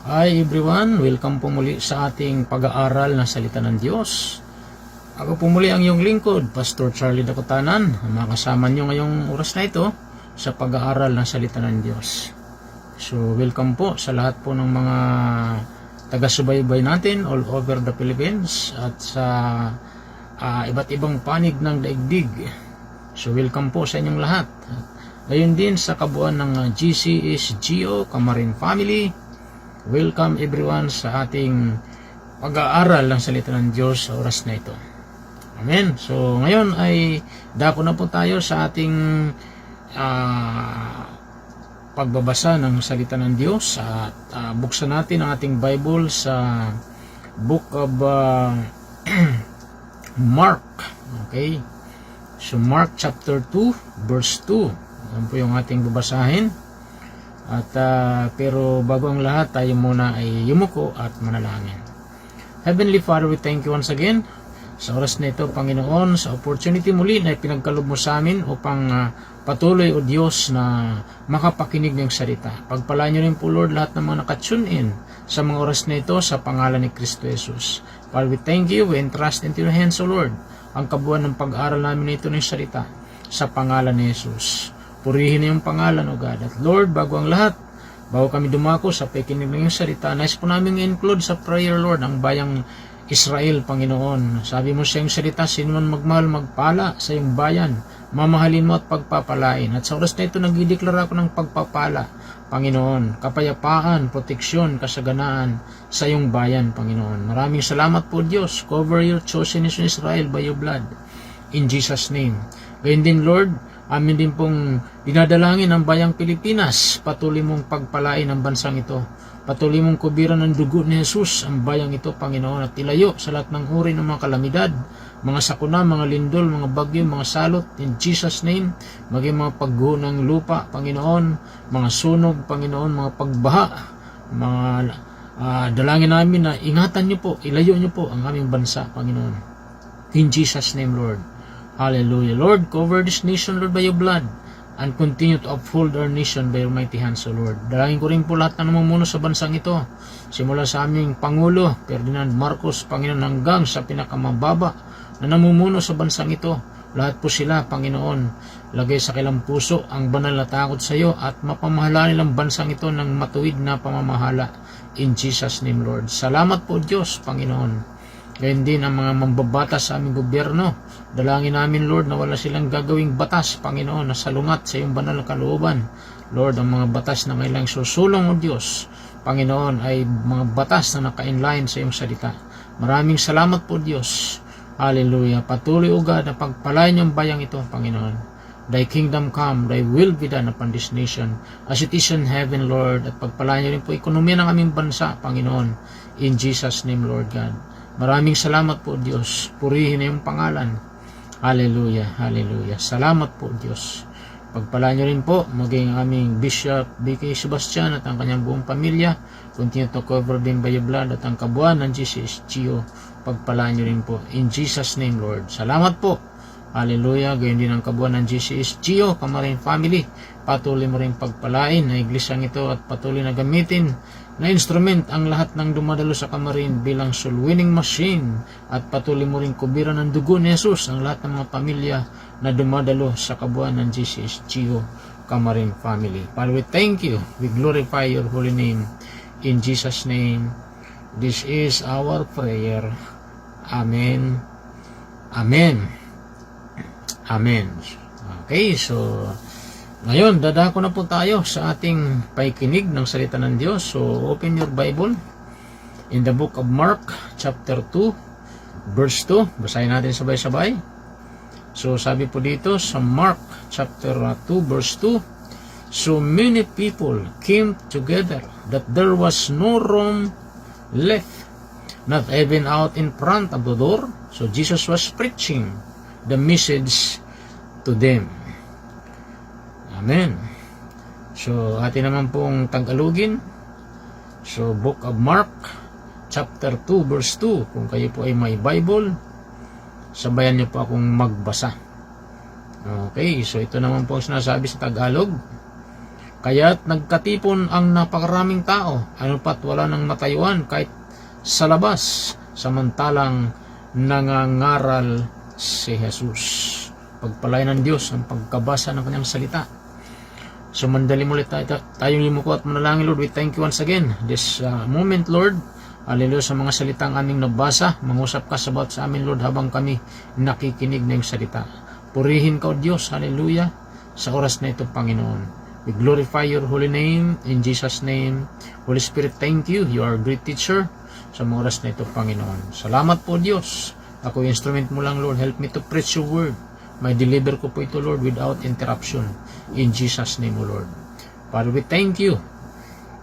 Hi everyone, welcome po muli sa ating pag-aaral ng salita ng Diyos. Ako po muli ang iyong lingkod, Pastor Charlie Dakutanan. Makasama niyo ngayong oras na ito sa pag-aaral ng salita ng Diyos. So welcome po sa lahat po ng mga taga-subaybay natin all over the Philippines at sa iba't ibang panig ng daigdig. So welcome po sa inyong lahat. Ngayon din sa kabuuan ng GCSGO Camarin Family. Welcome everyone sa ating pag-aaral ng salita ng Diyos sa oras na ito. Amen. So ngayon ay dako na po tayo sa ating pagbabasa ng salita ng Diyos at buksan natin ang ating Bible sa Book of Mark. Okay. So Mark chapter 2 verse 2. Yan po yung ating babasahin. At pero bago ang lahat, tayo muna ay yumuko at manalangin. Heavenly Father, we thank you once again sa oras na ito, Panginoon, sa opportunity muli na ipinagkaloob mo sa amin upang patuloy, O Diyos, na makapakinig ng salita. Pagpalaan niyo rin po, Lord, lahat ng mga nakatune in sa mga oras na ito sa pangalan ni Kristo Jesus. Father, we thank you, we entrust into your hands, O Lord, ang kabuuan ng pag-aaral namin na ito ng salita sa pangalan ni Jesus. Purihin na yung pangalan, O God. At Lord, bago ang lahat, bago kami dumako sa pakikinig ng iyong salita, nais po namin i-include sa prayer, Lord, ang bayang Israel, Panginoon. Sabi mo sa iyong salita, sino man magmahal, magpala sa iyong bayan, mamahalin mo at pagpapalain. At sa oras na ito, nagdideklara ako ng pagpapala, Panginoon, kapayapaan, proteksyon, kasaganaan sa iyong bayan, Panginoon. Maraming salamat po, Diyos. Cover your chosen nation Israel by your blood. In Jesus' name. Gayun din, Lord, amin din pong dinadalangin ang bayang Pilipinas. Patuloy mong pagpalain ang bansang ito. Patuloy mong kubiran ng dugo ni Jesus ang bayang ito, Panginoon, at ilayo sa lahat ng uri ng mga kalamidad, mga sakuna, mga lindol, mga bagyo, mga salot. In Jesus' name, maging mga pagguho ng lupa, Panginoon, mga sunog, Panginoon, mga pagbaha, mga dalangin namin na ingatan niyo po, ilayo niyo po ang aming bansa, Panginoon. In Jesus' name, Lord. Hallelujah. Lord, cover this nation, Lord, by your blood and continue to uphold our nation by your mighty hands, O Lord. Dalangin ko rin po lahat na namumuno sa bansang ito. Simula sa aming Pangulo, Ferdinand Marcos, Panginoon, hanggang sa pinakamababa na namumuno sa bansang ito. Lahat po sila, Panginoon, lagay sa kanilang puso ang banal na takot sa iyo at mapamahala nilang bansang ito ng matuwid na pamamahala. In Jesus' name, Lord. Salamat po, Diyos, Panginoon. Gayun din ang mga mambabatas sa aming gobyerno. Dalangin namin, Lord, na wala silang gagawing batas, Panginoon, na salungat sa iyong banal na kalooban. Lord, ang mga batas na kailang susulong, O Diyos, Panginoon, ay mga batas na naka-inline sa iyong salita. Maraming salamat po, Diyos. Hallelujah. Patuloy, O God, na pagpalain niyong bayang ito, Panginoon. Thy kingdom come, thy will be done upon this nation as it is in heaven, Lord. At pagpalain niyo rin po ekonomiya ng aming bansa, Panginoon. In Jesus' name, Lord God. Maraming salamat po, Diyos. Purihin na yung pangalan. Hallelujah, hallelujah. Salamat po, Diyos. Pagpalaan niyo rin po, maging aming Bishop B.K. Sebastian at ang kanyang buong pamilya. Continue to cover them by your blood at ang kabuuan ng GCSGO. Pagpalaan niyo rin po. In Jesus' name, Lord. Salamat po. Hallelujah. Gayon din ang kabuuan ng GCSGO, Camarin Family. Patuloy mo rin pagpalain na iglesyang ito at patuloy na gamitin na instrument ang lahat ng dumadalo sa Camarin bilang soul winning machine at patuloy mo rin kubiran ng dugo ni Jesus ang lahat ng mga pamilya na dumadalo sa kabuuan ng GCSGO Camarin Family. Father, we thank you. We glorify your holy name. In Jesus' name, this is our prayer. Amen. Amen. Amen. Okay, so ngayon, dadako na po tayo sa ating pakikinig ng salita ng Diyos. So, open your Bible in the book of Mark, chapter 2, verse 2. Basahin natin sabay-sabay. So, sabi po dito sa Mark, chapter 2, verse 2, so many people came together that there was no room left, not even out in front of the door. So, Jesus was preaching the message to them. Amen. So, atin naman pong tagalogin. So, Book of Mark, chapter 2, verse 2. Kung kayo po ay may Bible, sabayan niyo po akong magbasa. Okay, so ito naman po ang sinasabi sa Tagalog. Kaya't nagkatipon ang napakaraming tao, ano pat wala nang matayuan kahit sa labas, samantalang nangangaral si Jesus. Pagpalain ng Diyos ang pagkabasa ng kanyang salita. So mandali muli tayong limuko at manalangin, Lord. We thank you once again this moment, Lord. Hallelujah, sa mga salitang aming nabasa. Mangusap ka sabat sa amin, Lord, habang kami nakikinig ng salita. Purihin ka, O Diyos, hallelujah, sa oras na ito, Panginoon. We glorify your holy name in Jesus' name. Holy Spirit, thank you. You are a great teacher sa mga oras na ito, Panginoon. Salamat po, Diyos. Ako instrument mo lang, Lord. Help me to preach your word. May deliver ko po ito, Lord, without interruption. In Jesus' name, O Lord. Father, we thank you.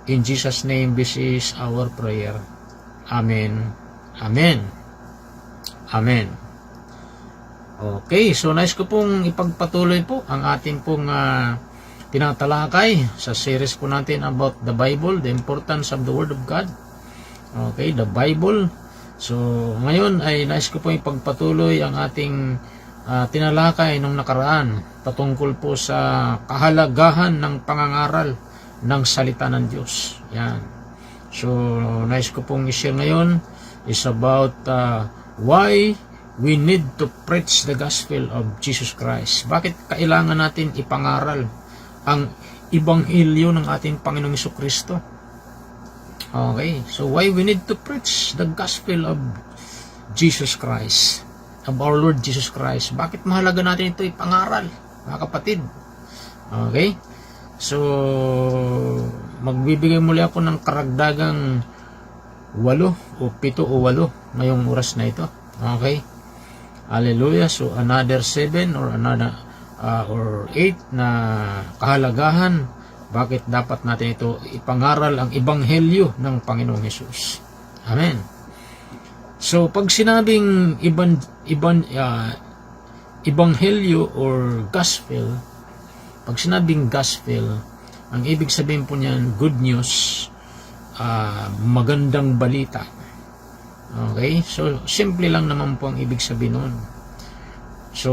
In Jesus' name, this is our prayer. Amen. Amen. Amen. Okay, so nais ko pong ipagpatuloy po ang ating pong tinatalakay sa series po natin about the Bible, the importance of the Word of God. Okay, the Bible. So, ngayon ay nais ko pong ipagpatuloy ang ating tinalakay nung nakaraan patungkol po sa kahalagahan ng pangangaral ng salita ng Diyos. Yan. So, nais ko pong i-share ngayon is about why we need to preach the gospel of Jesus Christ. Bakit kailangan natin ipangaral ang ebanghelyo ng ating Panginoong Jesucristo? Okay, so why we need to preach the gospel of Jesus Christ, of our Lord Jesus Christ? Bakit mahalaga natin ito ipangaral, mga kapatid? Okay, so magbibigay muli ako ng karagdagang 8 o 7 o 8 ngayong oras na ito. Okay, hallelujah. So another 7 or another or 8 na kahalagahan bakit dapat natin ito ipangaral ang ebanghelyo ng Panginoong Hesus. Amen. So pag sinabing ebanghelyo or gospel, pag sinabing gospel, ang ibig sabihin po niyan good news, magandang balita. Okay, so simple lang naman po ang ibig sabihin nun. So,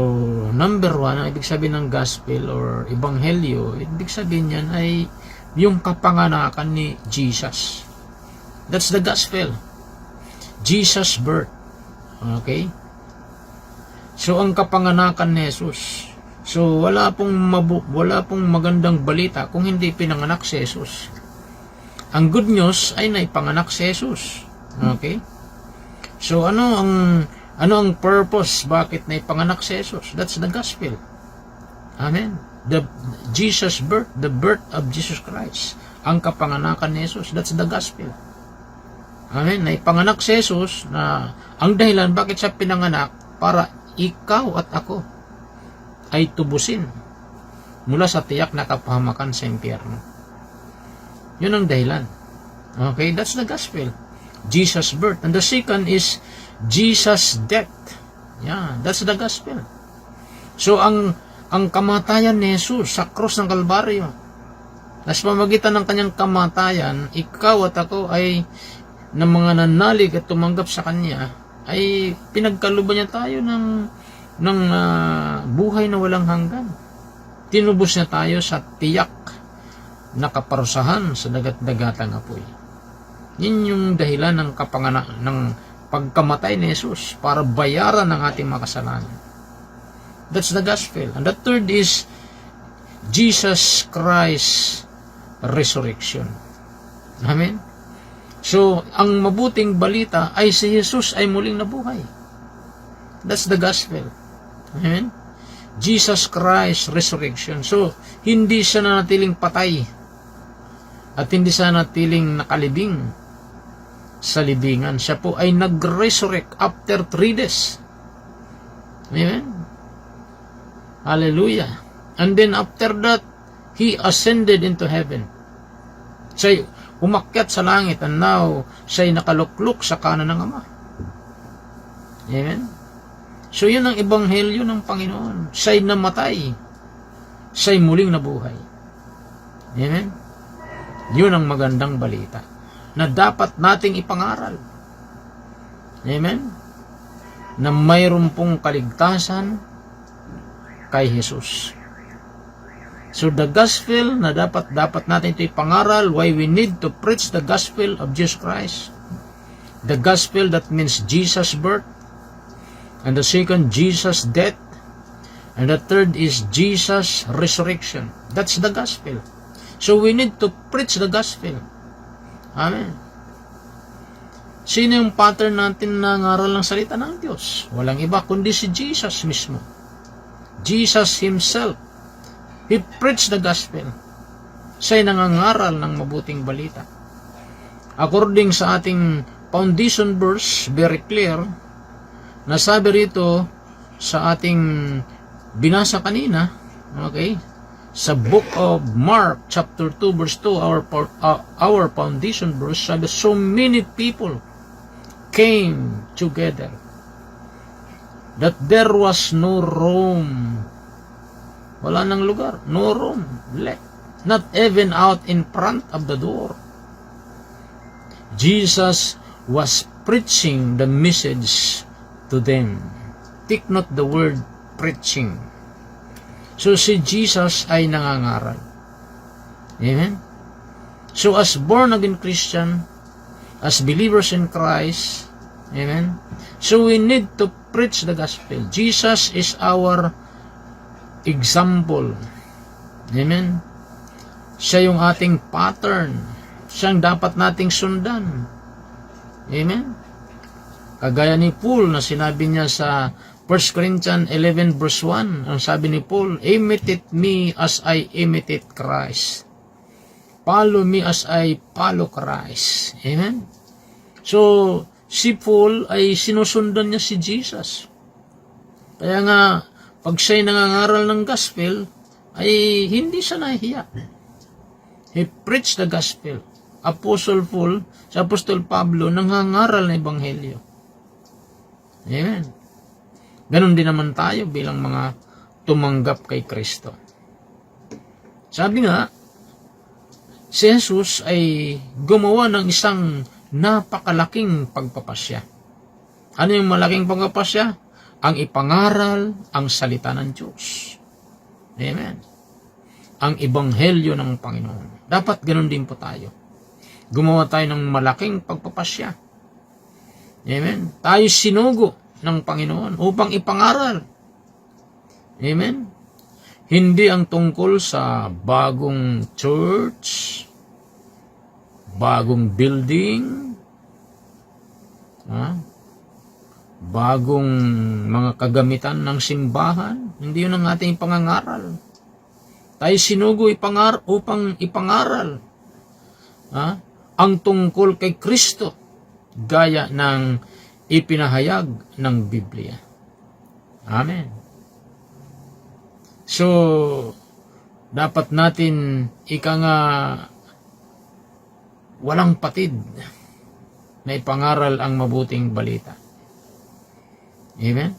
number 1, ang ibig sabihin ng gospel or ebanghelyo, ibig sabihin yan ay yung kapanganakan ni Jesus. That's the gospel. Jesus' birth. Okay? So, ang kapanganakan ni Jesus. So, wala pong magandang balita kung hindi pinanganak si Jesus. Ang good news ay naipanganak si Jesus. Okay? So, ano ang purpose? Bakit na ipanganak si Jesus? That's the gospel. Amen. The Jesus birth, the birth of Jesus Christ. Ang kapanganakan ni Jesus, that's the gospel. Amen. Na ipanganak si Jesus na ang dahilan bakit siya pinanganak para ikaw at ako ay tubusin mula sa tiyak na kapahamakan sa impyerno. Yun ang dahilan. Okay, that's the gospel. Jesus birth. And the second is Jesus' death. Yeah, that's the gospel. So, ang kamatayan ni Jesus sa krus ng Kalbaryo, sa pamagitan ng kanyang kamatayan, ikaw at ako ay ng mga nanalig at tumanggap sa kanya, ay pinagkaluban niya tayo ng buhay na walang hanggan. Tinubos niya tayo sa tiyak na kaparusahan sa dagat-dagatang apoy. Yun yung dahilan ng pagkamatay ni Jesus para bayaran ng ating mga kasalanan. That's the gospel. And the third is Jesus Christ resurrection. Amen? So, ang mabuting balita ay si Jesus ay muling nabuhay. That's the gospel. Amen? Jesus Christ resurrection. So, hindi siya nanatiling patay at hindi siya nanatiling nakalibing sa libingan. Siya po ay nag-resurrect after 3 days. Amen? Hallelujah. And then after that, He ascended into heaven. Siya umakyat sa langit and now, siya ay nakalukluk sa kanan ng Ama. Amen? So yun ang ebanghelyo ng Panginoon. Siya ay namatay. Siya ay muling nabuhay. Amen? Yun ang magandang balita na dapat nating ipangaral. Amen? Na mayroon pong kaligtasan kay Jesus. So the gospel na dapat natin ito ipangaral, why we need to preach the gospel of Jesus Christ. The gospel that means Jesus' birth, and the second, Jesus' death, and the third is Jesus' resurrection. That's the gospel. So we need to preach the gospel. Amen. Sino yung pattern natin na ngaral ng salita ng Diyos? Walang iba kundi si Jesus mismo. Jesus Himself. He preached the gospel. Siya'y nangangaral ng mabuting balita. According sa ating foundation verse, very clear, nasabi rito sa ating binasa kanina, okay, sa book of Mark chapter 2 verse 2, our foundation verse, sabi, so many people came together that there was no room. Wala nang lugar, no room left, not even out in front of the door. Jesus was preaching the message to them. Take note the word preaching. So si Jesus ay nangangaral. Amen? So as born again Christian, as believers in Christ, amen? So we need to preach the gospel. Jesus is our example. Amen? Siya yung ating pattern. Siyang dapat nating sundan. Amen? Kagaya ni Paul na sinabi niya sa 1 Corinthians 11 verse 1, ang sabi ni Paul, imitate me as I imitate Christ. Follow me as I follow Christ. Amen? So, si Paul ay sinusundan niya si Jesus. Kaya nga, pag siya'y nangangaral ng gospel, ay hindi siya nahihiya. He preached the gospel. Apostle Paul, si Apostol Pablo, nangangaral ng ebanghelyo. Amen. Ganon din naman tayo bilang mga tumanggap kay Kristo. Sabi nga, si Jesus ay gumawa ng isang napakalaking pagpapasya. Ano yung malaking pagpapasya? Ang ipangaral ang salita ng Diyos. Amen. Ang ebanghelyo ng Panginoon. Dapat ganon din po tayo. Gumawa tayo ng malaking pagpapasya. Amen. Tayo sinugo ng Panginoon upang ipangaral. Amen. Hindi ang tungkol sa bagong church, bagong building, bagong mga kagamitan ng simbahan. Hindi yun ang ating pangangaral. Tayo sinugo upang ipangaral ang tungkol kay Kristo gaya ng ipinahayag ng Biblia. Amen. So, dapat natin walang patid na ipangaral ang mabuting balita. Amen?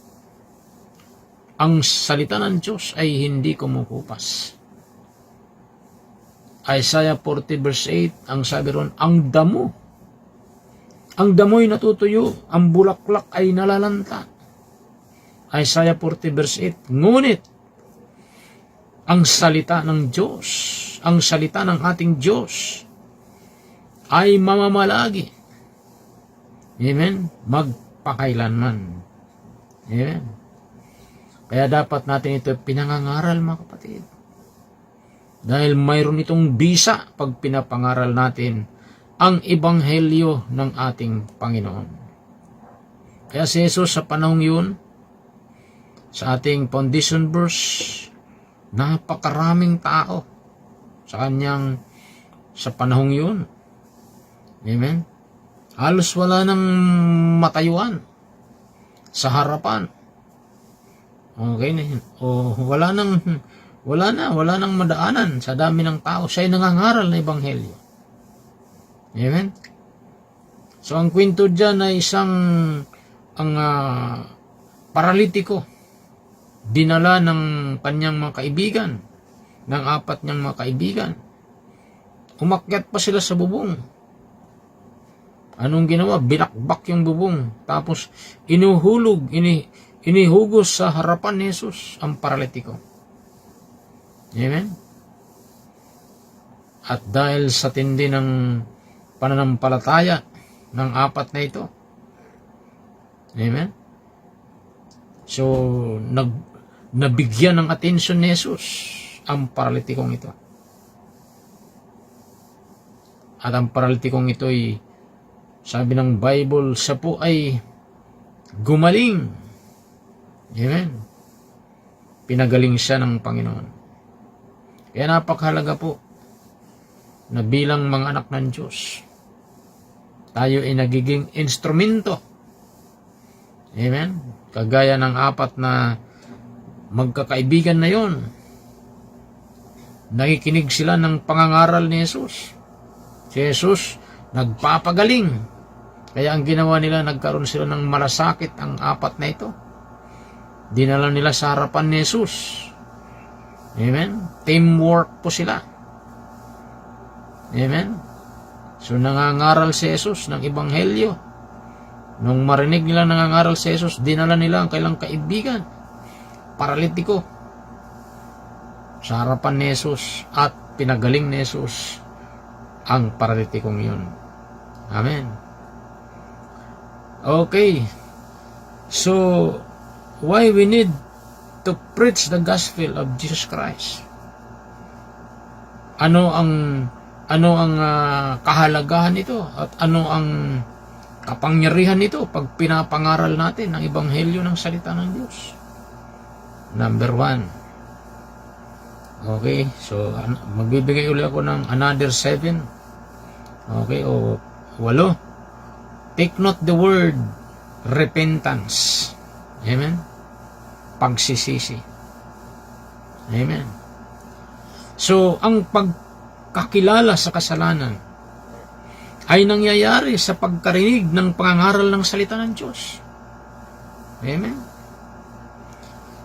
Ang salita ng Diyos ay hindi kumukupas. Isaiah 40 verse 8, ang sabi ron, ang damo'y natutuyo, ang bulaklak ay nalalanta. Isaiah 40 verse 8, ngunit, ang salita ng Diyos, ang salita ng ating Diyos, ay mamamalagi. Amen? Magpakailanman. Amen? Kaya dapat natin ito pinangangaral, mga kapatid. Dahil mayroon itong bisa pag pinapangaral natin ang ebanghelyo ng ating Panginoon. Kaya si Jesus sa panahong yun, sa ating foundation verse, napakaraming tao sa panahong yun. Amen? Halos wala nang matayuan sa harapan. Okay na yun. Wala nang madaanan sa dami ng tao. Siya'y nangangaral na ebanghelyo. Amen? So, ang kwento dyan ay paralitiko, dinala ng kanyang mga kaibigan, ng 4 niyang mga kaibigan. Umakyat pa sila sa bubong. Anong ginawa? Binakbak yung bubong. Tapos, inihugos sa harapan ni Jesus ang paralitiko. Amen? At dahil sa tindi ng pananampalataya ng apat na ito, amen? So, nabigyan ng atensyon ni Jesus ang paralitikong ito. At ang paralitikong ito ay, sabi ng Bible, siya po ay gumaling. Amen? Pinagaling siya ng Panginoon. Kaya napakahalaga po na bilang mga anak ng Diyos, tayo ay nagiging instrumento. Amen? Kagaya ng apat na magkakaibigan na yon, nakikinig sila ng pangangaral ni Jesus. Si Jesus nagpapagaling. Kaya ang ginawa nila, nagkaroon sila ng malasakit ang apat na ito. Dinala nila sa harapan ni Jesus. Amen? Teamwork po sila. Amen? So nangangaral si Jesus ng Ebanghelyo. Nung marinig nila nangangaral si Jesus, dinala nila ang kailang kaibigan, paralitiko, sa harapan ni Jesus, at pinagaling ni Jesus ang paralitikong yun. Amen. Okay. So, why we need to preach the gospel of Jesus Christ? Ano ang kahalagahan nito at ano ang kapangyarihan nito pag pinapangaral natin ang ebanghelyo ng salita ng Diyos? Number 1. Okay, so magbibigay ulit ako ng another 7. Okay, o 8. Take note the word repentance. Amen? Pagsisisi. Amen. So, ang pagkakilala sa kasalanan ay nangyayari sa pagkarinig ng pangangaral ng salita ng Diyos. Amen?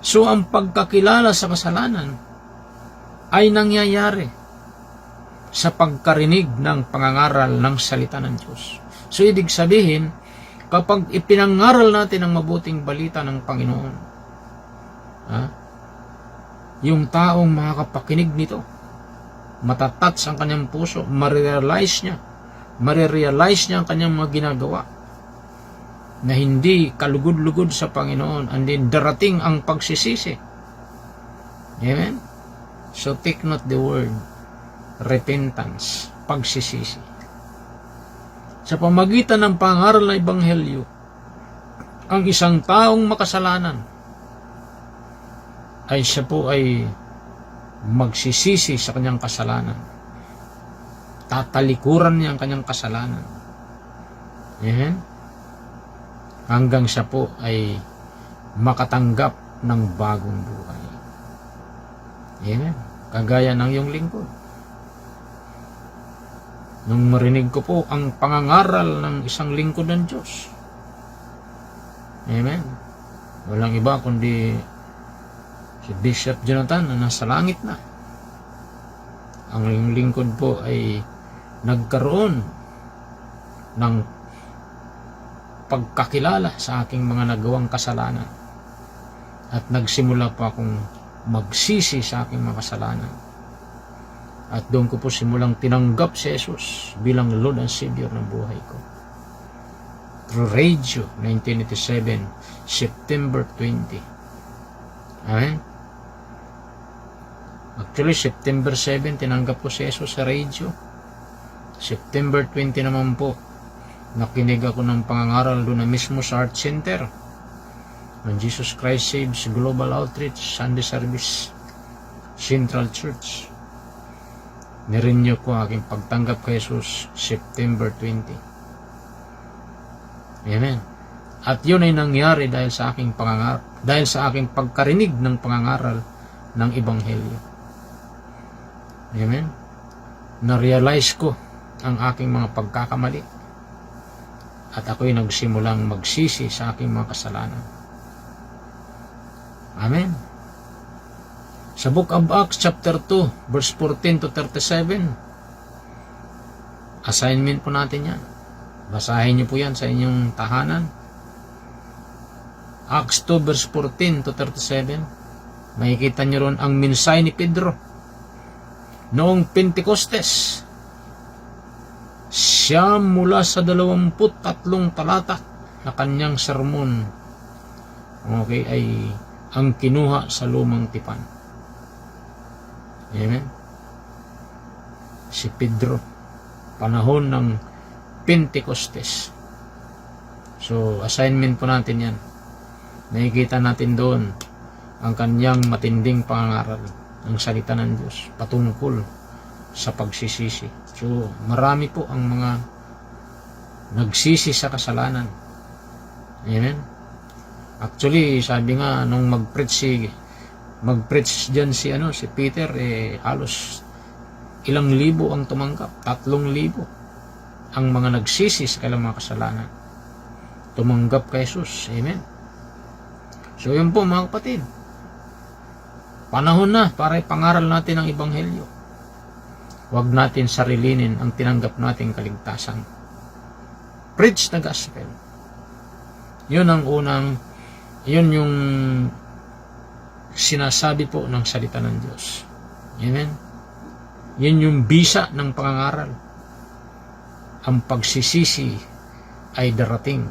So, ang pagkakilala sa kasalanan ay nangyayari sa pagkarinig ng pangangaral ng salita ng Diyos. So, ibig sabihin, kapag ipinangaral natin ang mabuting balita ng Panginoon, yung taong makakapakinig nito, matatats ang kanyang puso, marirealize niya ang kanyang mga ginagawa, na hindi kalugod-lugod sa Panginoon, and then darating ang pagsisisi. Amen? So take note the word repentance, pagsisisi. Sa pamagitan ng pangaral na ebanghelyo, ang isang taong makasalanan ay siya po ay magsisisi sa kanyang kasalanan. Tatalikuran niya ang kanyang kasalanan. Amen? Hanggang siya po ay makatanggap ng bagong buhay. Amen? Kagaya ng iyong lingkod. Nung marinig ko po ang pangangaral ng isang lingkod ng Diyos. Amen? Walang iba kundi si Bishop Jonathan na nasa langit na. Ang lingkod po ay nagkaroon ng pagkakilala sa aking mga nagawang kasalanan. At nagsimula pa akong magsisi sa aking mga kasalanan. At doon ko po simulang tinanggap si Jesus bilang Lord and Savior ng buhay ko. Through radio, 1987, September 20. Amen? Actually, September 7, tinanggap ko si Jesus sa radio. September 20 naman po, nakinig ako ng pangangaral doon na mismo sa Art Center ng Jesus Christ Saves Global Outreach Sunday Service Central Church. Nirenew ko aking pagtanggap kay Jesus September 20. Amen. At yun ay nangyari dahil sa aking pagkarinig ng pangangaral ng ebanghelyo. Amen. Na-realize ko ang aking mga pagkakamali at ako'y nagsimulang magsisi sa aking mga kasalanan. Amen. Sa Book of Acts chapter 2 verse 14 to 37, assignment po natin yan. Basahin niyo po yan sa inyong tahanan. Acts 2 verse 14 to 37, makikita niyo ron ang mensahe ni Pedro noong Pentecostes, siya mula sa 23 talata na kanyang sermon, okay, ay ang kinuha sa lumang tipan. Amen. Si Pedro, panahon ng Pentecostes. So, assignment po natin yan. Nakikita natin doon ang kanyang matinding pangangaral ng salita ng Diyos patungkol sa pagsisisi. So, marami po ang mga nagsisi sa kasalanan. Amen. Actually, sabi nga nung mag-preach diyan si Peter, halos ilang libo ang tumanggap, 3,000 ang mga nagsisi sa kanilang mga kasalanan. Tumanggap kay Jesus. Amen. So yun po mga kapatid, panahon na para ipangaral natin ang Ebanghelyo. Huwag natin sarilinin ang tinanggap nating kaligtasan. Preach the gospel. Yun yung sinasabi po ng salita ng Diyos. Amen. Yun yung bisa ng pangangaral. Ang pagsisisi ay darating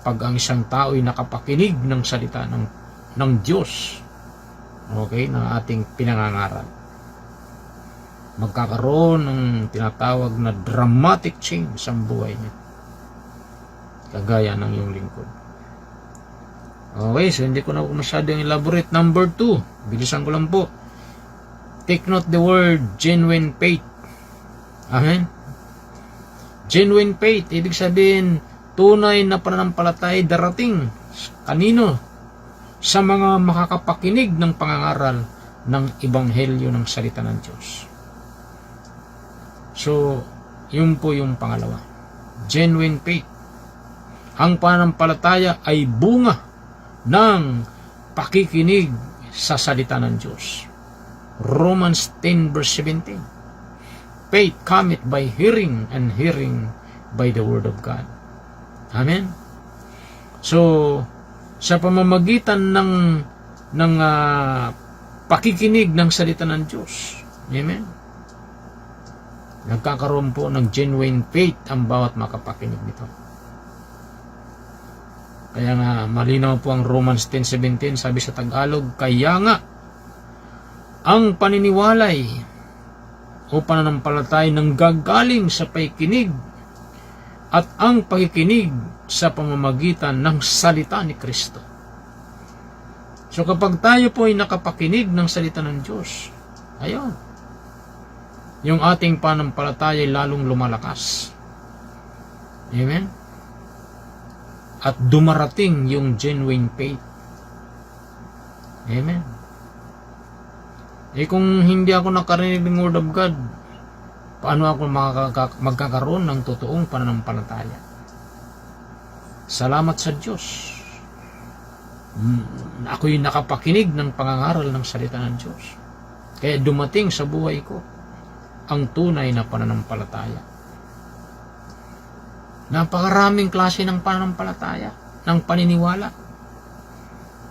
pag ang isang tao ay nakapakinig ng salita ng Diyos, okay, ng ating pinangangaral. Magkakaroon ng tinatawag na dramatic change sa buhay niya, kagaya ng iyong lingkod. Okay, so hindi ko na masyadong elaborate. Number 2, bilisan ko lang po. Take note the word genuine faith. Amen. Genuine faith, ibig sabihin tunay na pananampalataya darating kanino? Sa mga makakapakinig ng pangangaral ng Ebanghelyo ng salita ng Diyos. So, yun po yung pangalawa. Genuine faith. Ang pananampalataya ay bunga ng pakikinig sa salita ng Diyos. Romans 10 verse 17. Faith cometh by hearing, and hearing by the word of God. Amen. So, sa pamamagitan ng pakikinig ng salita ng Diyos, amen, nagkakaroon po ng genuine faith ang bawat makapakinig nito. Kaya nga, malinaw po ang Romans 10:17, sabi sa Tagalog, kaya nga, ang paniniwalay o pananampalatay nang gagaling sa pakikinig at ang pakikinig sa pamamagitan ng salita ni Kristo. So kapag tayo po ay nakapakinig ng salita ng Diyos, ayun, yung ating pananampalataya ay lalong lumalakas. Amen? At dumarating yung genuine faith. Amen? Kung hindi ako nakarinig ng Word of God, paano ako magkakaroon ng totoong pananampalataya? Salamat sa Diyos. Ako'y nakapakinig ng pangangaral ng salita ng Diyos. Kaya dumating sa buhay ko ang tunay na pananampalataya. Napakaraming klase ng pananampalataya, ng paniniwala.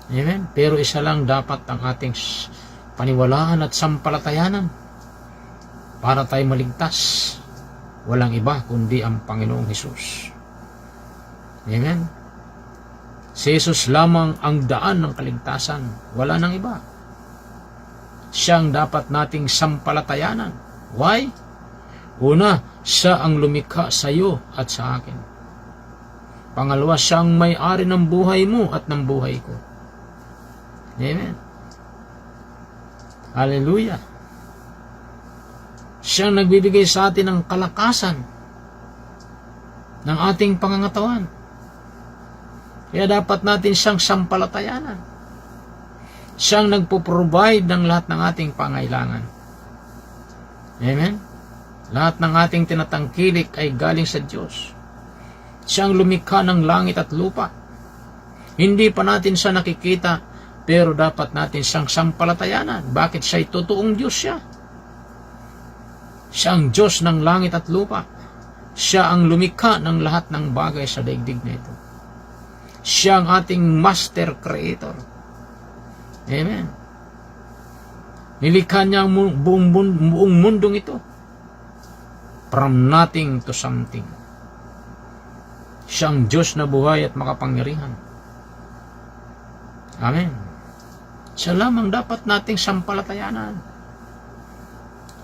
Amen? Pero isa lang dapat ang ating paniwalaan at sampalatayanan para tayo maligtas. Walang iba kundi ang Panginoong Hesus. Amen? Si Jesus lamang ang daan ng kaligtasan. Wala nang iba. Siyang dapat nating sampalatayanan. Why? Una, siya ang lumikha sa iyo at sa akin. Pangalawa, siya ang may-ari ng buhay mo at ng buhay ko. Amen? Hallelujah! Siyang nagbibigay sa atin ng kalakasan ng ating pangangatawan. Kaya dapat natin siyang sampalatayanan. Siyang nagpo-provide ng lahat ng ating pangailangan. Amen? Lahat ng ating tinatangkilik ay galing sa Diyos. Siyang lumikha ng langit at lupa. Hindi pa natin siya nakikita, pero dapat natin siyang sampalatayanan. Bakit siya'y totoong Diyos siya? Siya ang Diyos ng langit at lupa. Siya ang lumikha ng lahat ng bagay sa daigdig na ito. Siya ang ating master creator. Amen. Nilikha niya ang buong mundong ito. From nothing to something. Siya ang Diyos na buhay at makapangyarihan. Amen. Siya lamang dapat nating sampalatayanan.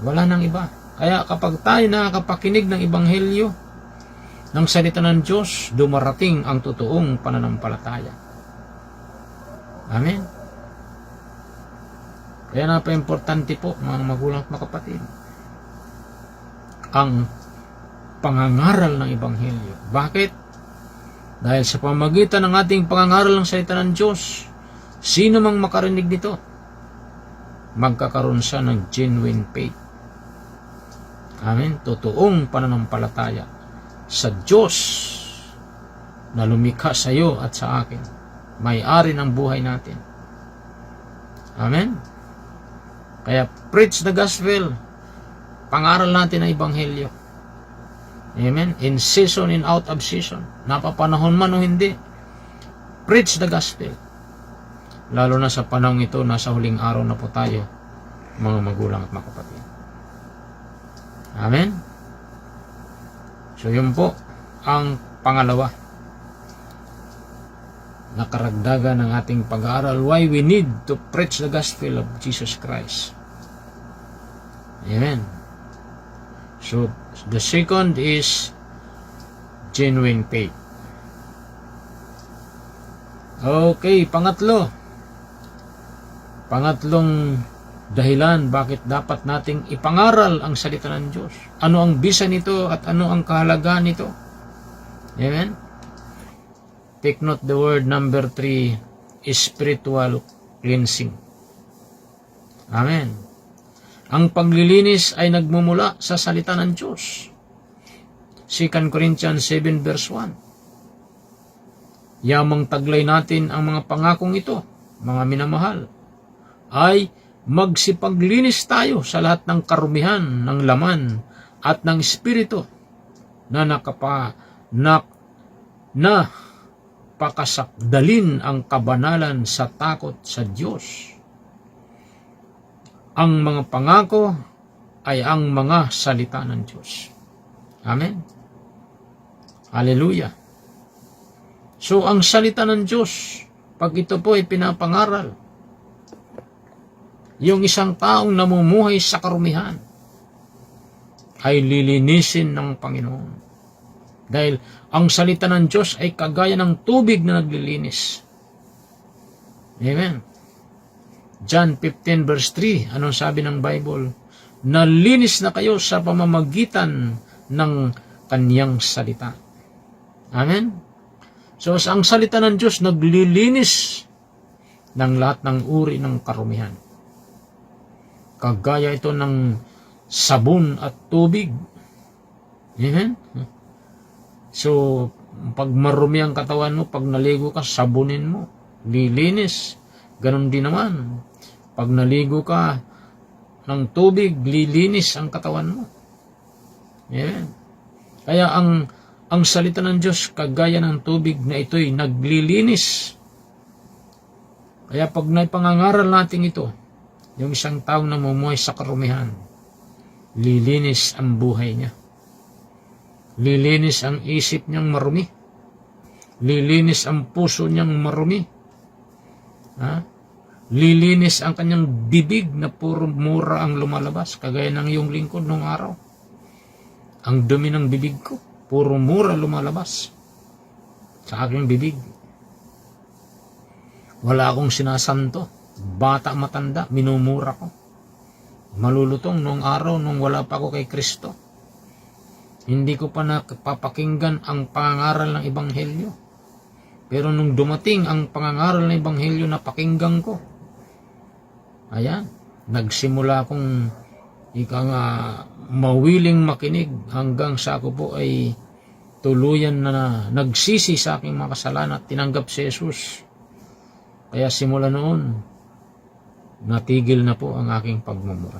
Wala nang iba. Kaya kapag tayo nakakapakinig ng Ebanghelyo, ng salita ng Diyos, dumarating ang totoong pananampalataya. Amen. Kaya napaka-importante po, mga magulang at mga kapatid, ang pangangaral ng Ebanghelyo. Bakit? Dahil sa pamamagitan ng ating pangangaral ng salita ng Diyos, sino mang makarinig nito, magkakaroon siya ng genuine faith. Amen. Totoong pananampalataya sa Diyos na lumikha sa iyo at sa akin. May-ari ng buhay natin. Amen. Kaya preach the gospel. Pangaral natin ang Ebanghelyo. Amen. In season, in out of season. Napapanahon man o hindi. Preach the gospel. Lalo na sa panahon ito, nasa huling araw na po tayo, mga magulang at mga kapatid. Amen. So yun po ang pangalawa na karagdagan ng ating pag-aaral. Why we need to preach the gospel of Jesus Christ. Amen. So the second is genuine faith. Okay, pangatlong dahilan bakit dapat nating ipangaral ang salita ng Diyos. Ano ang bisa nito at ano ang kahalagaan nito? Amen? Take note the word number 3 is spiritual cleansing. Amen. Ang paglilinis ay nagmumula sa salita ng Diyos. 2 Corinthians 7 verse 1. Yamang taglay natin ang mga pangakong ito, mga minamahal, ay magsipaglinis tayo sa lahat ng karumihan ng laman at ng espiritu na pakasakdalin ang kabanalan sa takot sa Diyos. Ang mga pangako ay ang mga salita ng Diyos. Amen. Hallelujah. So ang salita ng Diyos, pag ito po ay pinapangaral, yung isang taong namumuhay sa karumihan ay lilinisin ng Panginoon. Dahil ang salita ng Diyos ay kagaya ng tubig na naglilinis. Amen. John 15 verse 3, anong sabi ng Bible? Nalinis na kayo sa pamamagitan ng Kanyang salita. Amen. So ang salita ng Diyos naglilinis ng lahat ng uri ng karumihan. Kagaya ito ng sabon at tubig. Amen? So, pag marumi ang katawan mo, pag naligo ka, sabunin mo. Lilinis. Ganon din naman. Pag naligo ka ng tubig, lilinis ang katawan mo. Amen? Kaya ang salita ng Diyos, kagaya ng tubig na ito'y naglilinis. Kaya pag naipangangaral natin ito, yung isang taong namumuhay sa karumihan, lilinis ang buhay niya. Lilinis ang isip niyang marumi. Lilinis ang puso niyang marumi. Lilinis ang kanyang bibig na puro mura ang lumalabas, kagaya ng iyong lingkod nung araw. Ang dumi ng bibig ko, puro mura lumalabas sa aking bibig. Wala akong sinasanto. Bata matanda, minumura ko. Malulutong nung araw nung wala pa ako kay Kristo. Hindi ko pa napapakinggan ang pangangaral ng Ebanghelyo. Pero nung dumating ang pangangaral ng Ebanghelyo, napakinggan ko. Ayan, nagsimula akong mawiling makinig hanggang sa ako po ay tuluyan na nagsisi sa aking mga kasalanan at tinanggap si Jesus. Kaya simula noon, natigil na po ang aking pagmumura.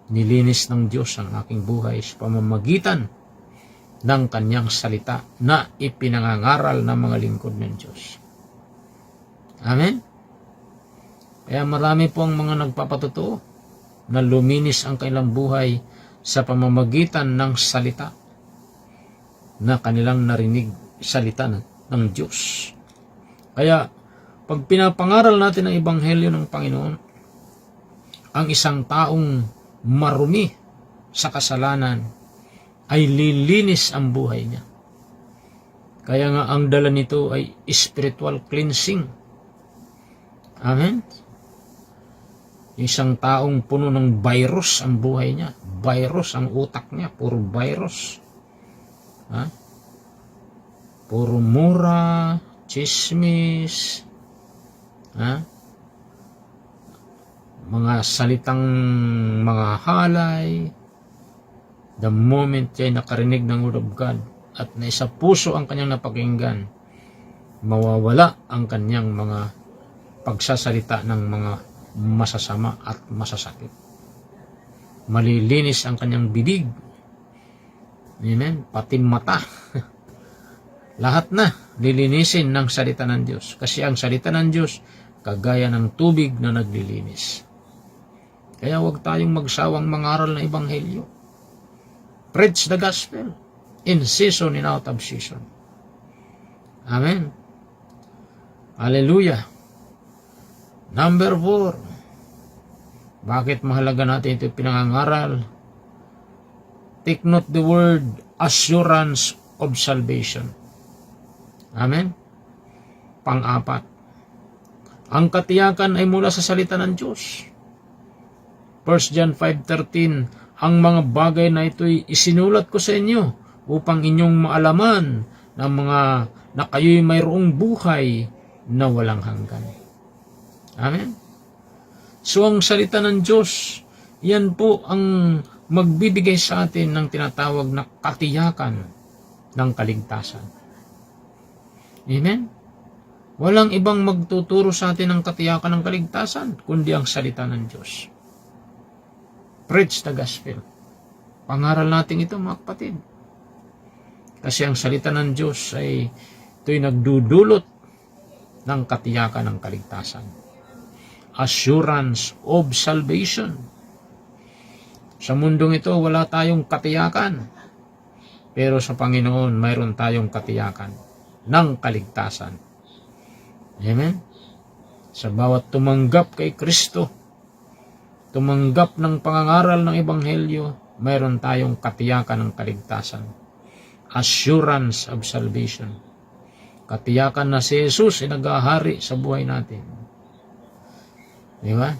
Nilinis ng Diyos ang aking buhay sa pamamagitan ng Kanyang salita na ipinangangaral ng mga lingkod ng Diyos. Amen? Kaya marami po ang mga nagpapatotoo na luminis ang kanilang buhay sa pamamagitan ng salita na kanilang narinig, salita ng Diyos. Kaya, pag pinapangaral natin ang Ebanghelyo ng Panginoon, ang isang taong marumi sa kasalanan ay lilinis ang buhay niya. Kaya nga ang dala nito ay spiritual cleansing. Amen? Isang taong puno ng virus ang buhay niya. Virus ang utak niya. Puro virus. Ha? Puro mura, chismis, ha? Mga salitang mga halay. The moment siya nakarinig ng Word of God at naisa puso ang kanyang napakinggan, mawawala ang kanyang mga pagsasalita ng mga masasama at masasakit. Malilinis ang kanyang bibig. Amen? Pati mata. Lahat na lilinisin ng salita ng Diyos. Kasi ang salita ng Diyos, kagaya ng tubig na naglilinis. Kaya huwag tayong magsawang mangaral ng Ebanghelyo. Preach the gospel in season and out of season. Amen. Hallelujah. Number 4. Bakit mahalaga natin ito pinangangaral? Take note the word assurance of salvation. Amen. Pang-4. Ang katiyakan ay mula sa salita ng Diyos. 1 John 5:13, ang mga bagay na ito'y isinulat ko sa inyo upang inyong maalaman na kayo'y mayroong buhay na walang hanggan. Amen? So ang salita ng Diyos, yan po ang magbibigay sa atin ng tinatawag na katiyakan ng kaligtasan. Amen? Walang ibang magtuturo sa atin ng katiyakan ng kaligtasan, kundi ang salita ng Diyos. Preach the gospel. Pangaral natin ito, mga kapatid. Kasi ang salita ng Diyos ay ito'y nagdudulot ng katiyakan ng kaligtasan. Assurance of salvation. Sa mundong ito, wala tayong katiyakan. Pero sa Panginoon, mayroon tayong katiyakan ng kaligtasan. Amen? Sa bawat tumanggap kay Kristo, tumanggap ng pangangaral ng Ebanghelyo, mayroon tayong katiyakan ng kaligtasan. Assurance of salvation. Katiyakan na si Jesus ay naghahari sa buhay natin. Di ba?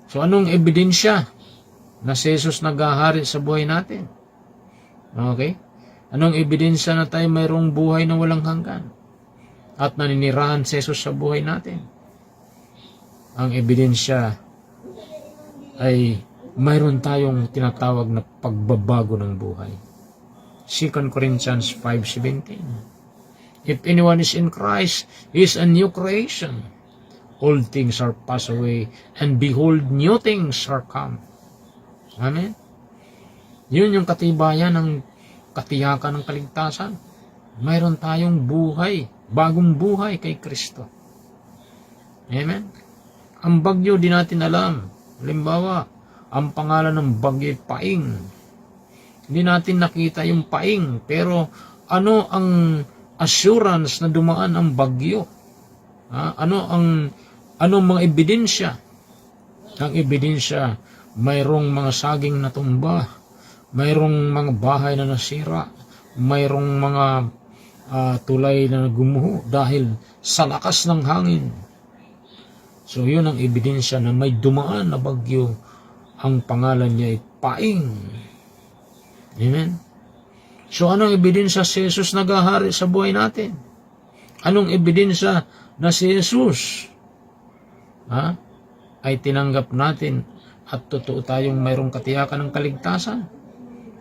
So anong ebidensya na si Jesus naghahari sa buhay natin? Okay? Anong ebidensya na tayo mayroong buhay na walang hanggan? At naninirahan si Jesus sa buhay natin? Ang ebidensya ay mayroon tayong tinatawag na pagbabago ng buhay. 2 Corinthians 5:17. If anyone is in Christ, he is a new creation. Old things are passed away, and behold, new things are come. Amen? Yun yung katibayan ng katiyakan ng kaligtasan. Mayroon tayong buhay, bagong buhay kay Kristo. Amen? Ang bagyo di natin alam. Halimbawa, ang pangalan ng bagyo ay Paing. Hindi natin nakita yung Paing, pero ano ang assurance na dumaan ang bagyo? Ano mga ebidensya? Ang ebidensya, mayroong mga saging na tumba, mayroong mga bahay na nasira, mayroong mga tulay na gumuho dahil sa lakas ng hangin. So yun ang ebidensya na may dumaan na bagyo. Ang pangalan niya ay Paing. Amen? So anong ebidensya si Jesus naghahari sa buhay natin? Anong ebidensya na si Jesus ay tinanggap natin at totoo tayong mayroong katiyakan ng kaligtasan?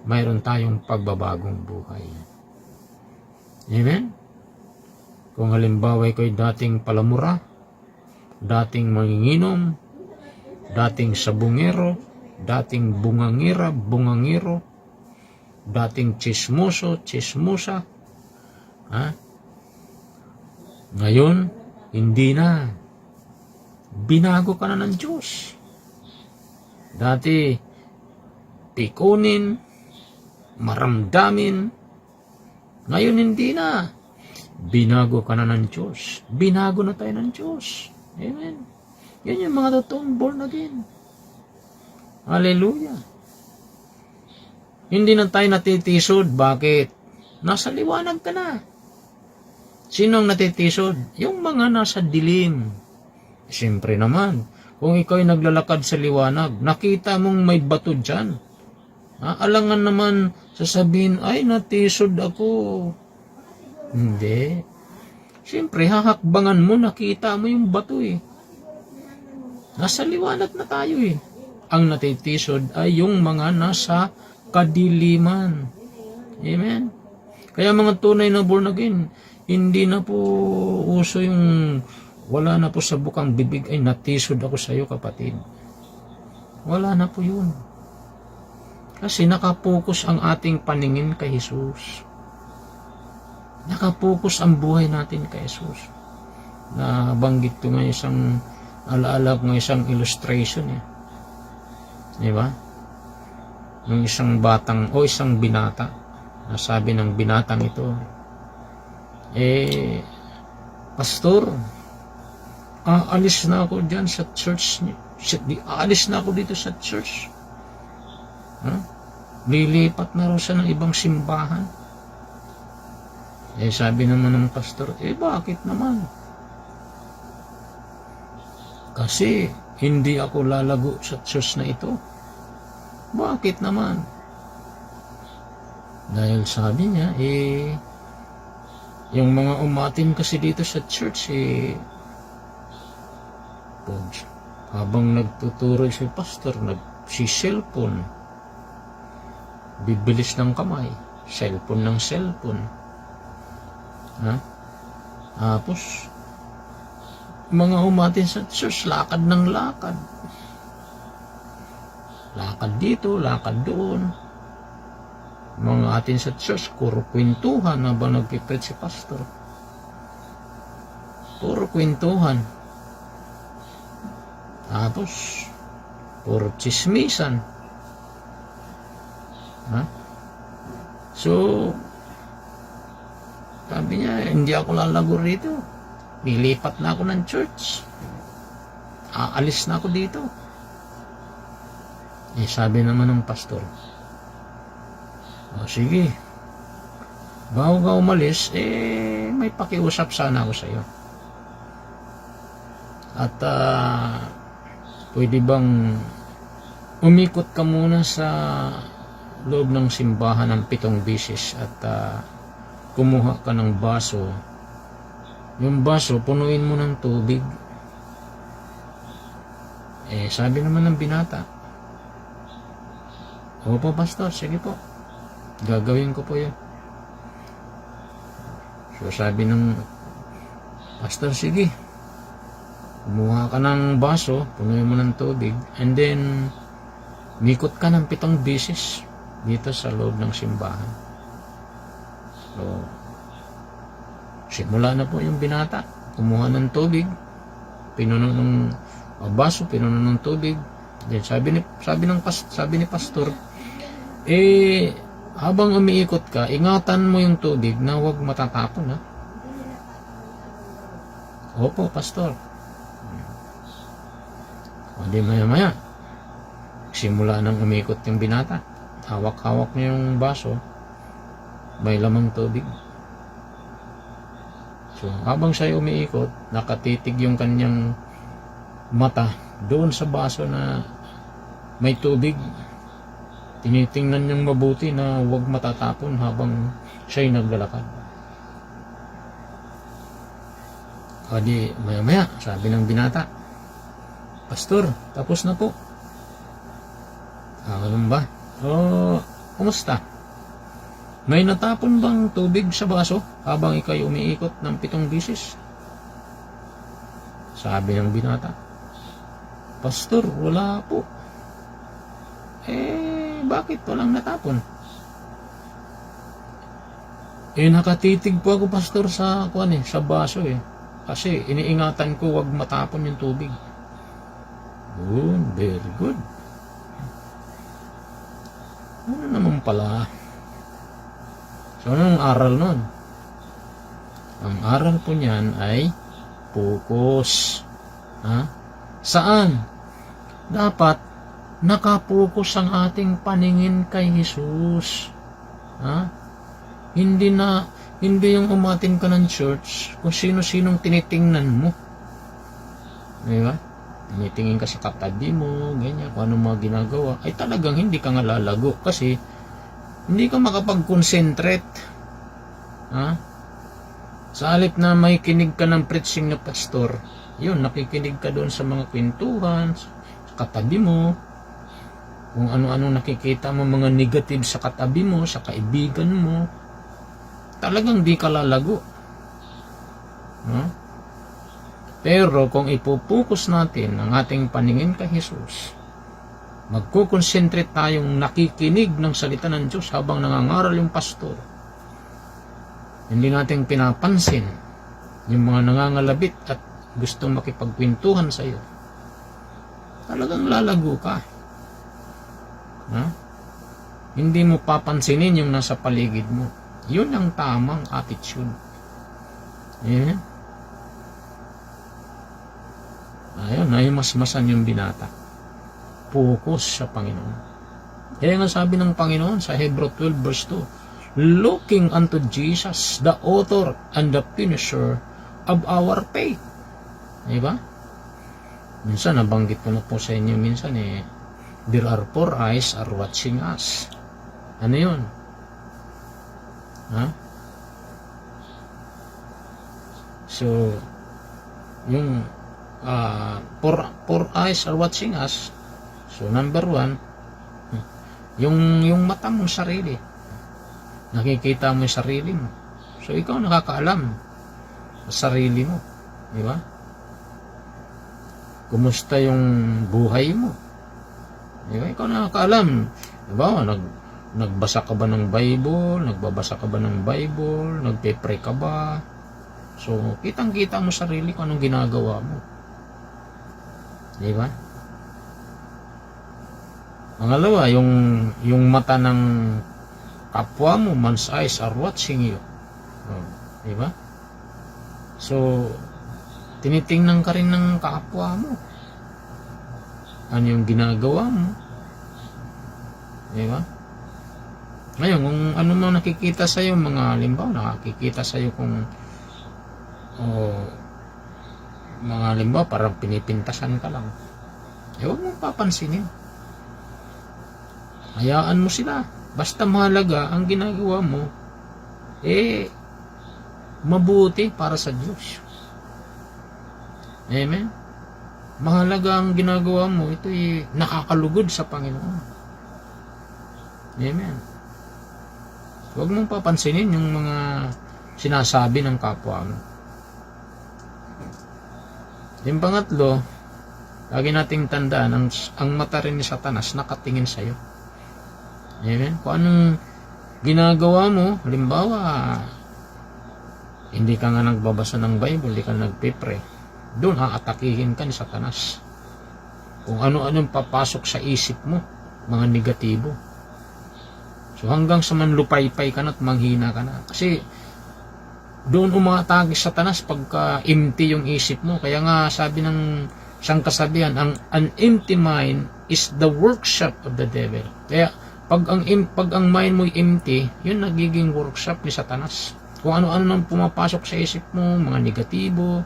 Mayroon tayong pagbabagong buhay. Amen? Kung halimbawa ikaw ay dating palamura, dating manginginom, dating sabungero, dating bungangiro, dating chismoso, chismosa, ngayon, hindi na. binago ka na ng Diyos. Dati, pikunin, maramdamin, ngayon hindi na. Binago ka na ng Diyos. Binago na tayo ng Diyos. Amen. Yan yung mga totoong born again. Hallelujah. Hindi na tayo natitisod. Bakit? Nasa liwanag ka na. Sinong natitisod? Yung mga nasa dilim. Siyempre naman, kung ikaw ay naglalakad sa liwanag, nakita mong may bato dyan. Alangan naman sasabihin, ay natisod ako. Hindi. Siyempre, hahakbangan mo, nakita mo yung bato eh. Nasa liwanag na tayo eh. Ang natitisod ay yung mga nasa kadiliman. Amen. Kaya mga tunay na born again, hindi na po uso yung wala na po sa bukang bibig ay natisod ako sa iyo kapatid. Wala na po yun. Kasi nakapokus ang ating paningin kay Jesus. Nakapokus ang buhay natin kay Jesus. Nabanggit ko nga isang alaala ko nga isang illustration eh. Di ba? Ng isang batang o isang binata. Nasabi ng binatang ito, pastor, aalis na ako dyan sa church. Aalis na ako dito sa church. Lilipat na raw siya ng ibang simbahan. Sabi naman ng pastor, bakit naman? Kasi hindi ako lalago sa church na ito. Bakit naman? Dahil sabi niya, yung mga umatin kasi dito sa church, habang nagtuturo si pastor, nagsi-cellphone, bibilis ng kamay, cellphone ng cellphone. Tapos, mga umatin sa church, lakad ng lakad. Lakad dito, lakad doon. Mga atin sa church, puro kwentuhan habang nagpipreach si pastor. Puro kwentuhan. Tapos, puro chismisan. So, sabi niya, hindi ako lalago rito. Nilipat na ako ng church. Aalis na ako dito. Sabi naman ng pastor, sige, bago ka umalis, may pakiusap sana ako sa iyo. At pwede bang umikot ka muna sa loob ng simbahan ng 7 beses at kumuha ka ng baso. Yung baso, punuin mo ng tubig. Sabi naman ng binata, opo pastor, sige po. Gagawin ko po yun. So sabi ng pastor, sige. Kumuha ka ng baso, punuin mo ng tubig, and then mikot ka ng 7 beses dito sa loob ng simbahan. So, simula na po yung binata. Kumuha ng tubig, pinuno ng baso, pinuno ng tubig. Then sabi ni pastor, habang umiikot ka, ingatan mo yung tubig na huwag matatapon, ha? Opo, pastor. O di maya-maya, simula nang umikot yung binata. Hawak-hawak niya yung baso, may lamang tubig. So, habang siya umiikot, nakatitig yung kanyang mata doon sa baso na may tubig. Tinitingnan niyang mabuti na huwag matatapon habang siya'y naglalakad. O di, maya-maya, sabi ng binata, pastor, tapos na po. Ganun ba? Kumusta? May natapon bang tubig sa baso habang ikay umiikot ng 7 beses? Sabi ng binata, pastor, wala po. Bakit walang natapon? Nakatitig po ako, pastor, sa baso. Kasi iniingatan ko wag matapon yung tubig. Good, very good. Ano naman pala? So, anong aral nun? Ang aral po niyan ay focus. Ha? Saan? Dapat nakapokus ang ating paningin kay Jesus. Ha? Hindi yung umatin ka ng church kung sino-sinong tinitingnan mo. Di ba? Tinitingin ka sa katabi mo, ganyan, kung ano mga ginagawa, ay talagang hindi ka nga lalago kasi hindi ka makapag-concentrate. Ha? Sa halip na may kinig ka ng preaching na pastor, yun, nakikinig ka doon sa mga kwentuhan, sa katabi mo, kung ano-ano nakikita mo, mga negative sa katabi mo, sa kaibigan mo, talagang di ka lalago. Pero kung ipupokus natin ang ating paningin kay Jesus, magkukonsentrate tayong nakikinig ng salita ng Diyos habang nangangaral yung pastor. Hindi natin pinapansin yung mga nangangalabit at gustong makipagkwentuhan sa iyo. Talagang lalago ka. Hindi mo papansinin yung nasa paligid mo. Yun ang tamang attitude. Ayan. Ayun, naimasmasan yung binata. Focus sa Panginoon. Kaya nga sabi ng Panginoon sa Hebrew 12 verse 2, looking unto Jesus, the author and the finisher of our faith. Diba? Minsan, nabanggit ko na po sa inyo minsan there are four eyes are watching us. Ano yun? So, yung four eyes are watching us. So, number one, yung mata mong sarili. Nakikita mo yung sarili mo. So, ikaw nakakaalam sa sarili mo. Di ba? Kumusta yung buhay mo? Di ba? Ikaw nakakaalam. Di ba? Nagbasa ka ba ng Bible? Nagbabasa ka ba ng Bible? Nagpe-pray ka ba? So, kitang-kita mo sarili kung anong ginagawa mo. Di ba? Pangalawa, yung mata ng kapwa mo, man's eyes are watching you. Di ba? So, tinitingnan ka rin ng kapwa mo. Ano yung ginagawa mo. Di ba? Ngayon, kung ano mo nakikita sa'yo, mga halimbawa, nakikita sa'yo kung mga halimbawa, parang pinipintasan ka lang. Huwag mong papansinin. Hayaan mo sila. Basta mahalaga ang ginagawa mo, mabuti para sa Diyos. Amen? Mahalaga ang ginagawa mo, ito'y nakakalugod sa Panginoon. Amen? Huwag mong papansinin yung mga sinasabi ng kapwa mo. Yung pangatlo, lagi nating tandaan, ang mata rin ni Satanas nakatingin sa'yo. Amen? Kung anong ginagawa mo, halimbawa, hindi ka nga nagbabasa ng Bible, hindi ka nagpipray, doon aatakihin ka ni Satanas. Kung ano-anong papasok sa isip mo, mga negatibo. So hanggang sa manlupaypay ka na at manghina ka na. Kasi doon umatake si Satanas pagka empty yung isip mo. Kaya nga sabi ng isang kasabihan, an empty mind is the workshop of the devil. Kaya pag ang mind mo empty, yun nagiging workshop ni Satanas. Kung ano-ano nang pumapasok sa isip mo, mga negatibo.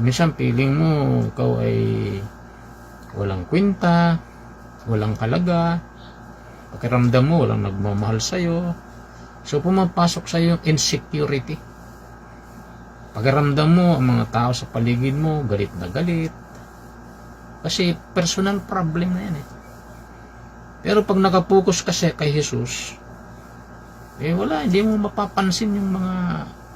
Minsan feeling mo ikaw ay walang kwenta, walang kalaga, pakiramdam mo walang nagmamahal sa'yo. So pumapasok sa'yo yung insecurity. Pakiramdam mo ang mga tao sa paligid mo galit na galit, kasi personal problem na yan Pero pag nakapokus kasi kay Jesus, wala, hindi mo mapapansin yung mga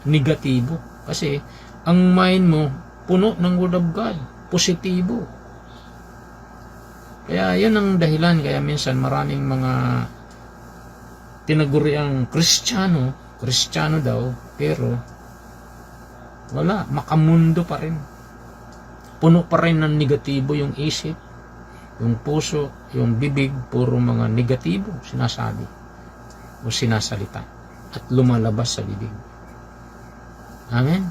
negatibo. Kasi ang mind mo puno ng Word of God, positibo. Kaya yan ang dahilan, kaya minsan maraming mga tinaguriang Kristiyano daw, pero wala, makamundo pa rin. puno pa rin ng negatibo yung isip, yung puso, yung bibig, puro mga negatibo sinasabi o sinasalita at lumalabas sa bibig. Amen?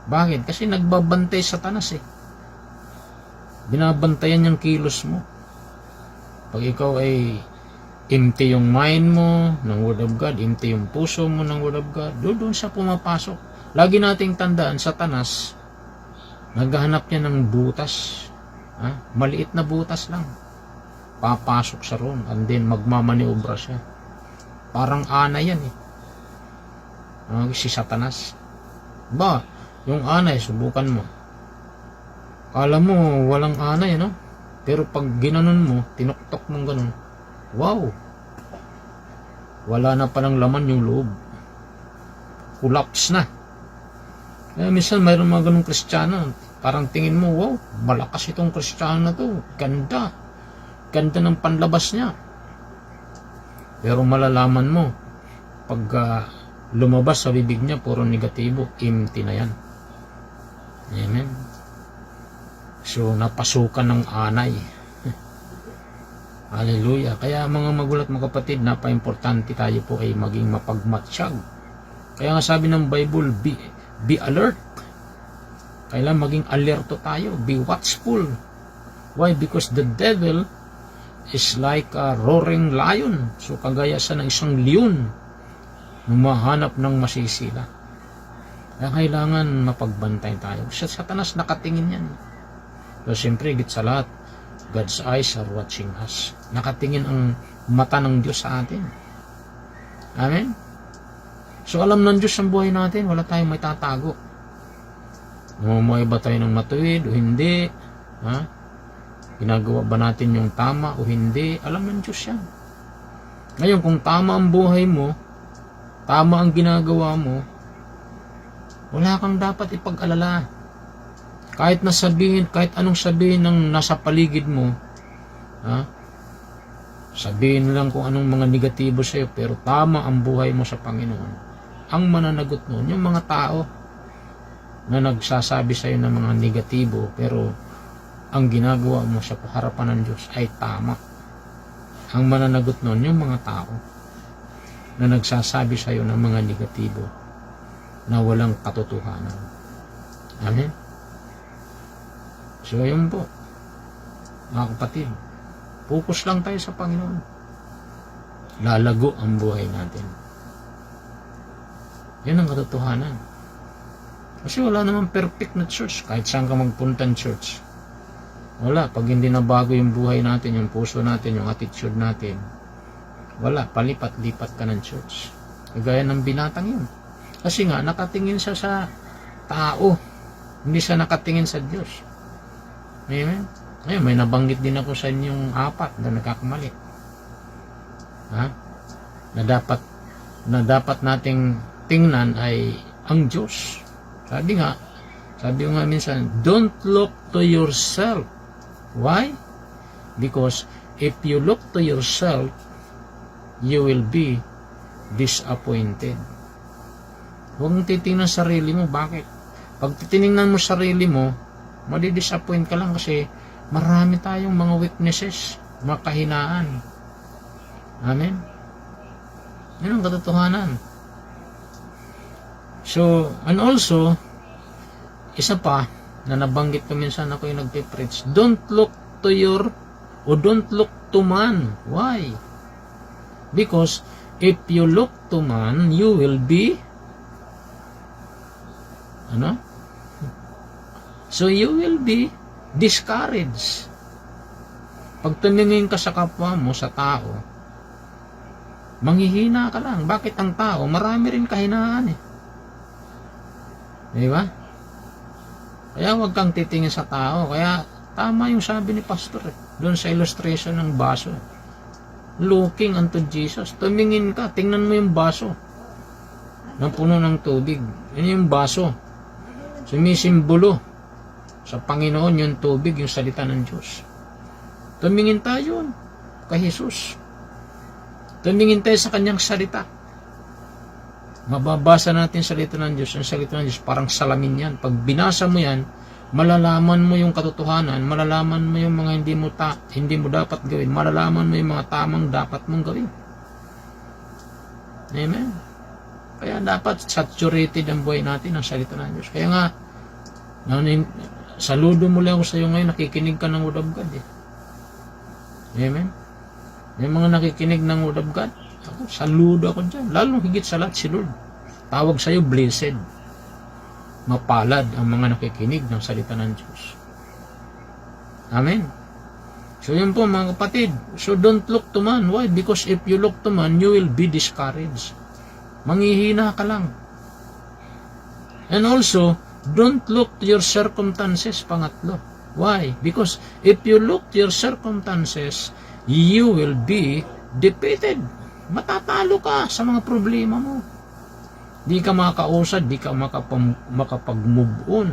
Bakit? Kasi nagbabantay Satanas eh. Binabantayan yung kilos mo. Pag ikaw ay empty yung mind mo ng Word of God, empty yung puso mo ng Word of God, doon siya pumapasok. Lagi nating tandaan, Satanas, naghahanap niya ng butas. Maliit na butas lang. Papasok siya roon and then magmamaniobra siya. Parang anay yan eh. Si Satanas. Ba, yung anay, subukan mo. Kala mo walang anay, no? Pero pag ginanon mo, tinuktok mong ganun, wow! Wala na palang laman yung loob. Collapse na. Kaya minsan mayroon mga ganung Kristiyano, parang tingin mo, wow, malakas itong Kristiyano na to. Ganda. Ganda ng panlabas niya. Pero malalaman mo, pag lumabas sa bibig niya, puro negatibo, empty na yan. Amen. So, napasukan ng anay. Hallelujah. Kaya mga magulat mga kapatid, napaka-importante tayo po ay maging mapagmatsyag. Kaya nga sabi ng Bible, be alert. Kailangan maging alerto tayo. Be watchful. Why? Because the devil is like a roaring lion. So, kagaya sa ng isang leon na mahanap ng masisila. Kaya kailangan mapagbantay tayo. Sa Satanas nakatingin yan. So, siyempre, higit sa lahat, God's eyes are watching us. Nakatingin ang mata ng Diyos sa atin. Amen? So, alam ng Diyos ang buhay natin. Wala tayong may tatago. Namumuhay ba tayo ng matuwid o hindi? Ginagawa ba natin yung tama o hindi? Alam ng Diyos yan. Ngayon, kung tama ang buhay mo, tama ang ginagawa mo, wala kang dapat ipag-alala. Kahit nasabihin, kahit anong sabihin ng nasa paligid mo, sabihin lang kung anong mga negatibo sa'yo, pero tama ang buhay mo sa Panginoon. Ang mananagot nun, yung mga tao na nagsasabi sa'yo ng mga negatibo, pero ang ginagawa mo sa harapan ng Diyos ay tama. Ang mananagot nun, yung mga tao na nagsasabi sa'yo ng mga negatibo na walang katotohanan. Amen? So, ayun po, mga kapatid, focus lang tayo sa Panginoon. Lalago ang buhay natin. Yan ang katotohanan. Kasi wala namang perfect na church, kahit saan ka magpuntan church. Wala, pag hindi na bago yung buhay natin, yung puso natin, yung attitude natin, wala, palipat-lipat ka ng church. Kagaya ng binatang yun. Kasi nga, nakatingin siya sa tao, hindi siya nakatingin sa Diyos. Amen? Ngayon, may nabanggit din ako sa inyong 4 na nagkakamali. Na dapat nating tingnan ay ang Diyos. Sabi ko nga minsan, don't look to yourself. Why? Because if you look to yourself, you will be disappointed. Huwag mong titingnan sarili mo. Bakit? Pag titingnan mo sarili mo, madi-disappoint ka lang kasi marami tayong mga weaknesses, mga kahinaan. Amen? Yan ang katotohanan. So, and also, isa pa, na nabanggit ko minsan ako yung nagpe-preach, don't look to man. Why? Because, if you look to man, you will be, so you will be discouraged. Pag tumingin ka sa kapwa mo, sa tao, manghihina ka lang. Bakit ang tao? Marami rin kahinaan eh. Di ba? Kaya huwag kang titingin sa tao. Kaya tama yung sabi ni Pastor eh, doon sa illustration ng baso. Looking unto Jesus. Tumingin ka, tingnan mo yung baso na puno ng tubig. Yan yung baso. Sumisimbolo sa Panginoon yung tubig, yung salita ng Diyos. Tumingin tayo kay Jesus. Tumingin tayo sa kanyang salita. Mababasa natin salita ng Diyos. Ang salita ng Diyos parang salamin yan. Pag binasa mo yan, malalaman mo yung katotohanan, malalaman mo yung mga hindi mo dapat gawin, malalaman mo yung mga tamang dapat mong gawin. Amen. Kaya dapat saturated ang buhay natin ng salita ng Diyos. Kaya nga, saludo muli ako sa iyo ngayon, nakikinig ka ng Word of God eh. Amen. May mga nakikinig ng Word of God, saludo ako dyan. Lalong higit sa lahat si Lord. Tawag sa iyo, blessed. Mapalad ang mga nakikinig ng salita ng Diyos. Amen. So yun po mga kapatid. So don't look to man. Why? Because if you look to man, you will be discouraged. Manghihina ka lang. And also, don't look to your circumstances, pangatlo. Why? Because if you look to your circumstances, you will be defeated. Matatalo ka sa mga problema mo. Di ka makakausad, di ka makapag-move on.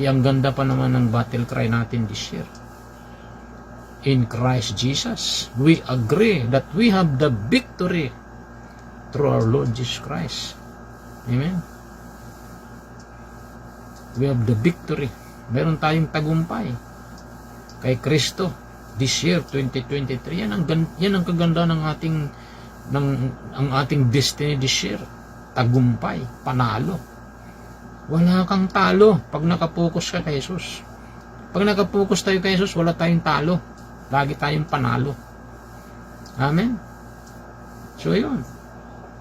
Ang ganda pa naman ng battle cry natin this year. In Christ Jesus, we agree that we have the victory through our Lord Jesus Christ. Amen. We have the victory. Meron tayong tagumpay kay Kristo this year 2023. Yan ang kaganda ng ang ating destiny this year. Tagumpay, panalo. Wala kang talo pag nakapokus ka kay Jesus. Pag nakapokus tayo kay Jesus, wala tayong talo. Lagi tayong panalo. Amen. So yun.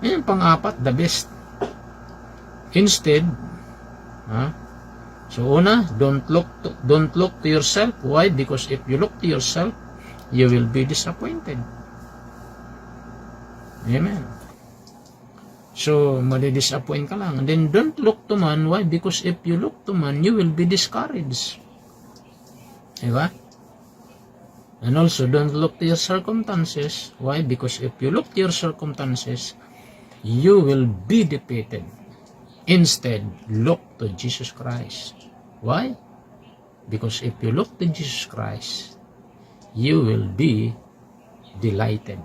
Yan pang-apat, the best. Instead, so una, don't look to yourself. Why? Because if you look to yourself, you will be disappointed. Amen. So, mali-disappoint ka lang. And then, don't look to man. Why? Because if you look to man, you will be discouraged. Diba? And also, don't look to your circumstances. Why? Because if you look to your circumstances, you will be defeated. Instead, look to Jesus Christ. Why? Because if you look to Jesus Christ, you will be delighted.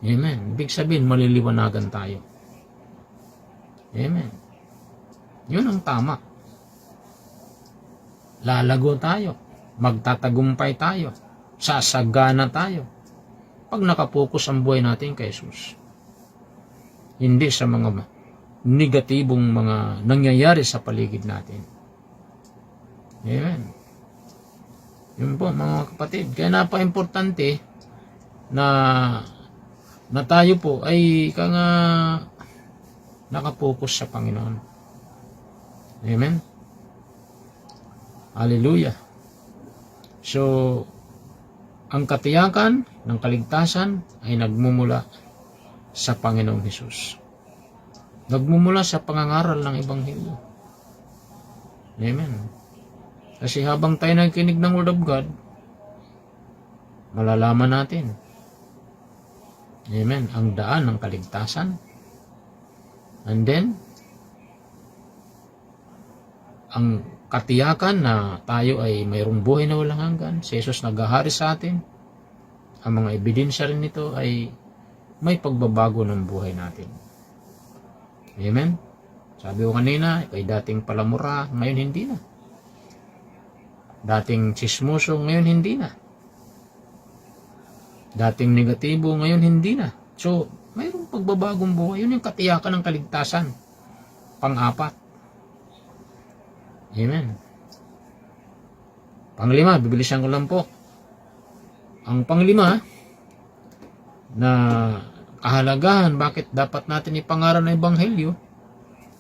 Amen. Ibig sabihin, maliliwanagan tayo. Amen. Yun ang tama. Lalago tayo. Magtatagumpay tayo. Sasagana tayo. Pag nakapokus ang buhay natin kay Jesus. Hindi sa mga negatibong mga nangyayari sa paligid natin. Amen. Yun po mga kapatid. Kaya napaka-importante na tayo po ay nakapokus sa Panginoon. Amen. Hallelujah. So, ang katiyakan ng kaligtasan ay nagmumula sa Panginoong Hesus. Nagmumula sa pangangaral ng Ebanghelyo. Amen. Kasi habang tayo nakikinig ng Word of God, malalaman natin, amen, ang daan ng kaligtasan. And then, ang katiyakan na tayo ay mayroong buhay na walang hanggan. Si Jesus naghahari sa atin. Ang mga ebidensya rin nito ay may pagbabago ng buhay natin. Amen? Sabi ko kanina, ay dating palamura, ngayon hindi na. Dating chismoso, ngayon hindi na. Dating negatibo, ngayon hindi na. So, mayroong pagbabagong buhay. Yun yung katiyakan ng kaligtasan. Pang-apat. Amen. Panglima, bibilisan ko lang po. Ang panglima na kahalagahan, bakit dapat natin ipangaral ng Ebanghelyo,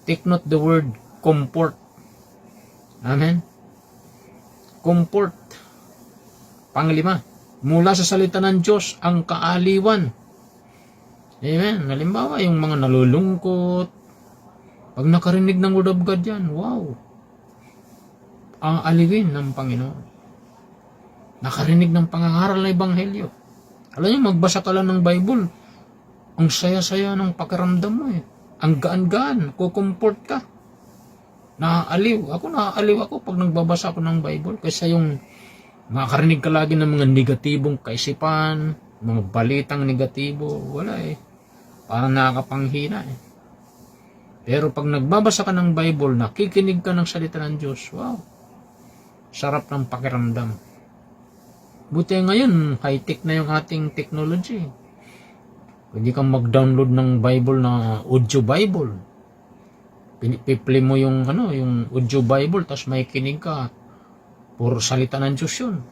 take note the word comfort. Amen. Comfort. Panglima, mula sa salita ng Diyos, ang kaaliwan. Amen. Halimbawa, yung mga nalulungkot, pag nakarinig ng Word of God yan, wow. Ang aliwin ng Panginoon. Nakarinig ng pangangaral na Ebanghelyo. Alam niyo, magbasa ka lang ng Bible, ang saya-saya ng pakiramdam mo eh. Ang gaan-gaan, kukumport ka. Naaaliw ako pag nagbabasa ako ng Bible. Kaysa yung makakarinig ka lagi ng mga negatibong kaisipan, mga balitang negatibo, wala eh. Parang nakakapanghina eh. Pero pag nagbabasa ka ng Bible, nakikinig ka ng salita ng Diyos, wow, sarap ng pakiramdam. Buti ngayon, high-tech na yung ating technology. Pwede kang mag-download ng Bible na audio Bible. Piniplay mo yung audio Bible, tapos may kinig ka. Puro salita ng Diyos yun.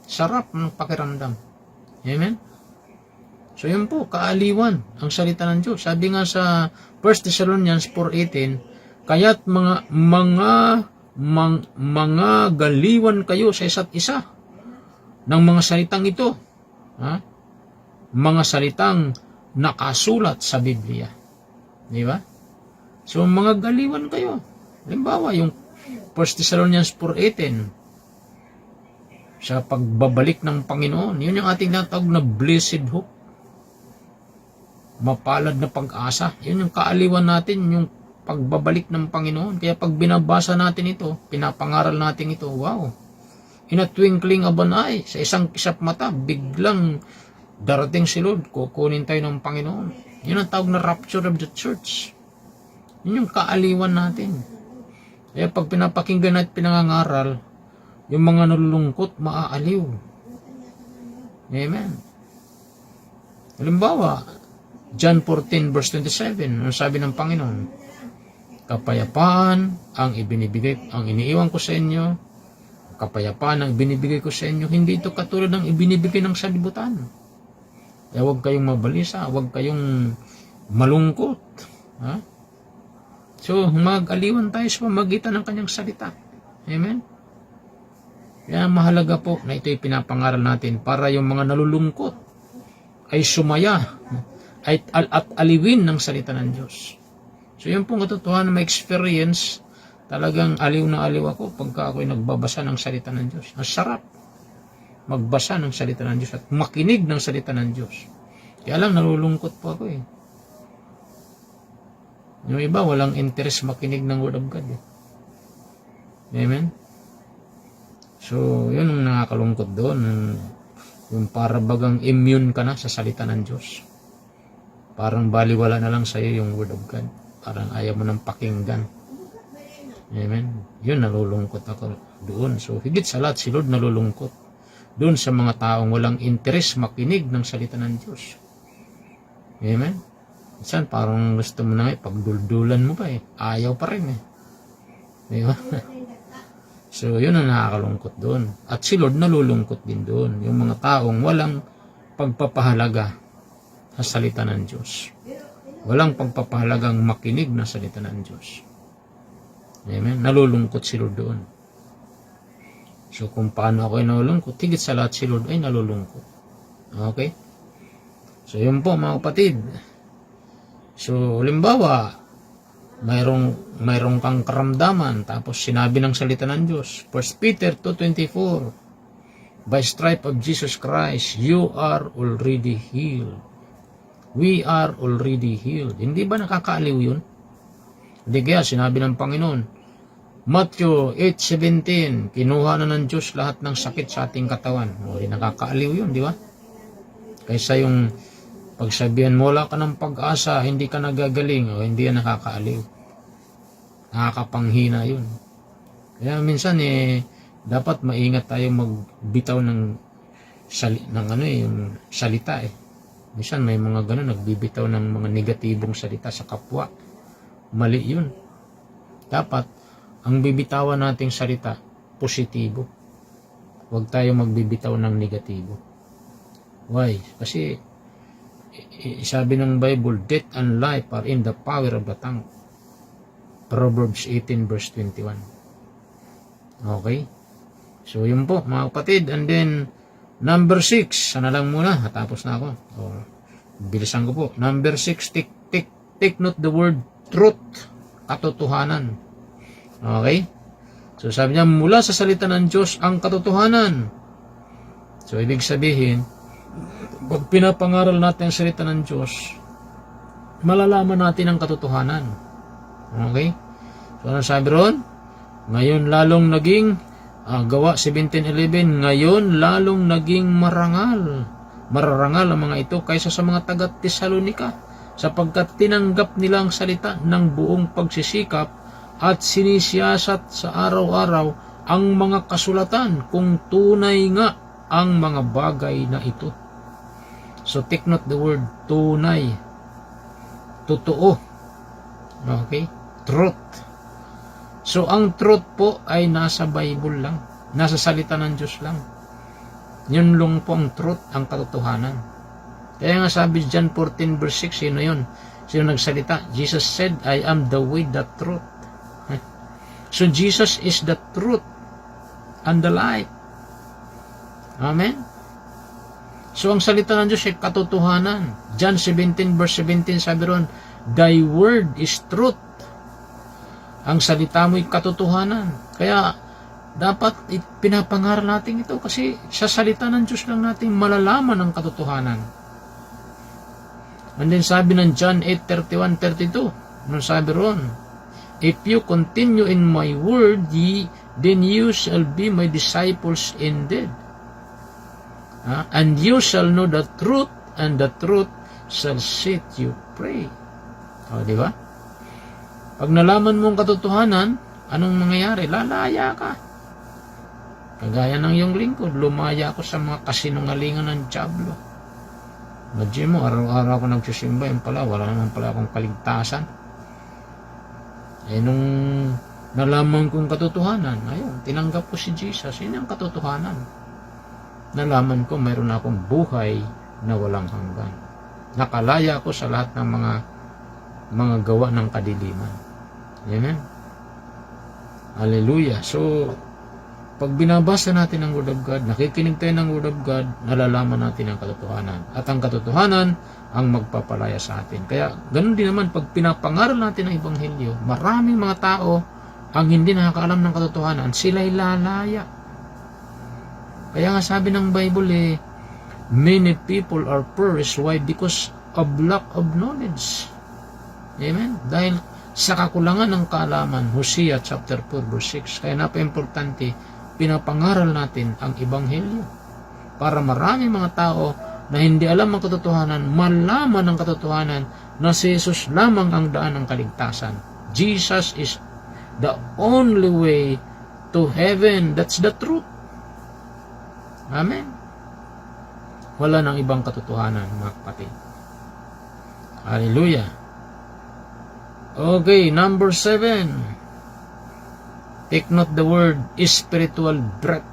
Sarap ng pakiramdam. Amen? So yun po, kaaliwan ang salita ng Diyos. Sabi nga sa 1 Thessalonians 4:18, kaya't mga galiwan kayo sa isa't isa ng mga salitang ito. Ha? Mga salitang nakasulat sa Biblia. Di ba? So mga galiwan kayo. Halimbawa, yung 1 Thessalonians 4:18, sa pagbabalik ng Panginoon, yun yung ating natawag na blessed hope. Mapalad na pag-asa. Yun yung kaaliwan natin, yung pagbabalik ng Panginoon. Kaya pag binabasa natin ito, pinapangaral natin ito, wow. In a twinkling of an eye, sa isang kisap mata, biglang darating si Lord, kukunin tayo ng Panginoon. Yun ang tawag na rapture of the church. Yun yung kaaliwan natin. Kaya pag pinapakinggan at pinangangaral, yung mga nalulungkot, maaaliw. Amen. Halimbawa, John 14 verse 27, ang sabi ng Panginoon, kapayapaan ang iniiwan ko sa inyo, kapayapaan ang binibigay ko sa inyo, hindi ito katulad ng ibinibigay ng sanlibutan. Kaya huwag kayong mabalisa, huwag kayong malungkot. Ha? So, mag-aliwan tayo sa pamagitan ng kanyang salita. Amen? Kaya mahalaga po na ito'y pinapangaral natin para yung mga nalulungkot ay sumaya at aliwin ng salita ng Diyos. So yun pong katotohanan na may experience, talagang aliw na aliw ako pagka ako'y nagbabasa ng salita ng Diyos. Ang sarap magbasa ng salita ng Diyos at makinig ng salita ng Diyos. Kaya lang nalulungkot po ako eh. Yung iba walang interest makinig ng Word of God eh. Amen? So yun ang nakakalungkot doon. Yung para bagang immune ka na sa salita ng Diyos. Parang baliwala na lang sa'yo yung Word of God. Parang ayaw mo ng pakinggan. Amen. Yun, nalulungkot ako doon. So, higit sa lahat, si Lord nalulungkot doon sa mga taong walang interes makinig ng salita ng Diyos. Amen. Minsan, parang gusto mo na pagduldulan mo pa eh. Ayaw pa rin eh. Di ba? So, yun ang nakakalungkot doon. At si Lord nalulungkot din doon. Yung mga taong walang pagpapahalaga sa salita ng Diyos. Walang pagpapahalagang makinig na salita ng Diyos. Amen? Nalulungkot si Lord doon. So kung paano ako ay nalulungkot, higit sa lahat si Lord ay nalulungkot. Okay? So yun po mga kapatid. So halimbawa, mayroong kang karamdaman, tapos sinabi ng salita ng Diyos. 1 Peter 2:24, by stripe of Jesus Christ, you are already healed. We are already healed. Hindi ba nakakaaliw yun? Hindi kaya sinabi ng Panginoon, Matthew 8:17, kinuha na ng Diyos lahat ng sakit sa ating katawan. O, di nakakaaliw yun, di ba? Kaysa yung pagsabihan mo, wala ka ng pag-asa, hindi ka nagagaling, o hindi yan nakakaaliw. Nakakapanghina yun. Kaya minsan dapat maingat tayo magbitaw ng yung salita eh. Minsan may mga ganun, nagbibitaw ng mga negatibong salita sa kapwa. Mali yun. Dapat, ang bibitawan nating salita, positibo. Huwag tayo magbibitaw ng negatibo. Why? Kasi, sabi ng Bible, death and life are in the power of the tongue. Proverbs 18 verse 21. Okay? So, yun po, mga kapatid. And then, number 6, sana lang muna, tapos na ako. Bilisan ko po. Number 6, take note the word truth, katotohanan. Okay? So sabi niya, mula sa salita ng Diyos ang katotohanan. So ibig sabihin, pag pinapangaral natin ang salita ng Diyos, malalaman natin ang katotohanan. Okay? So ano sabi ron? Ngayon lalong naging Gawa 17:11, ngayon lalong naging mararangal ang mga ito kaysa sa mga taga Tesalonika sapagkat tinanggap nila ang salita ng buong pagsisikap at sinisiyasat sa araw-araw ang mga kasulatan kung tunay nga ang mga bagay na ito. So take note the word tunay, totoo, okay, truth. So ang truth po ay nasa Bible lang, nasa salita ng Diyos lang. Yun lang po ang truth, ang katotohanan. Kaya nga sabi John 14 verse 6, sino yun? Sino nagsalita? Jesus said, I am the way, the truth. So Jesus is the truth and the light. Amen? So ang salita ng Diyos ay katotohanan. John 17 verse 17 sabi ron, thy word is truth. Ang salita mo'y katotohanan. Kaya dapat pinapangaral natin ito kasi sa salita ng Diyos lang natin malalaman ang katotohanan. And then sabi ng John 8:31-32, nung sabi ron, if you continue in my word, then you shall be my disciples indeed. And you shall know the truth, and the truth shall set you free. O, di ba? Pag nalaman mo ang katotohanan, anong mangyayari? Lalaya ka. Kagaya ng iyong lingkod, lumaya ako sa mga kasinungalingan ng Diablo. Imagine mo, araw-araw ako nagsisimba, yun pala, wala naman pala akong kaligtasan. Eh, nung nalaman kong katotohanan, ayun, tinanggap ko si Jesus, yun ang katotohanan. Nalaman ko, mayroon akong buhay na walang hanggan. Nakalaya ako sa lahat ng mga gawa ng kadiliman. Amen? Hallelujah. So, pag binabasa natin ang Word of God, nakikinig tayo ng Word of God, nalalaman natin ang katotohanan. At ang katotohanan ang magpapalaya sa atin. Kaya ganun din naman, pag pinapangaral natin ang Ebanghelyo, maraming mga tao ang hindi nakakaalam ng katotohanan, sila'y lalaya. Kaya nga sabi ng Bible, many people are perished. Why? Because of lack of knowledge. Amen? Dahil sa kakulangan ng kaalaman, Hosea chapter 4 verse 6. Kaya napaka-importante, pinapangaral natin ang Ebanghelyo para marami mga tao na hindi alam ang katotohanan, malaman ang katotohanan na si Jesus lamang ang daan ng kaligtasan. Jesus is the only way to heaven. That's the truth. Amen. Wala nang ibang katotohanan, mga kapatid. Hallelujah. Okay, number 7. Take note the word spiritual birth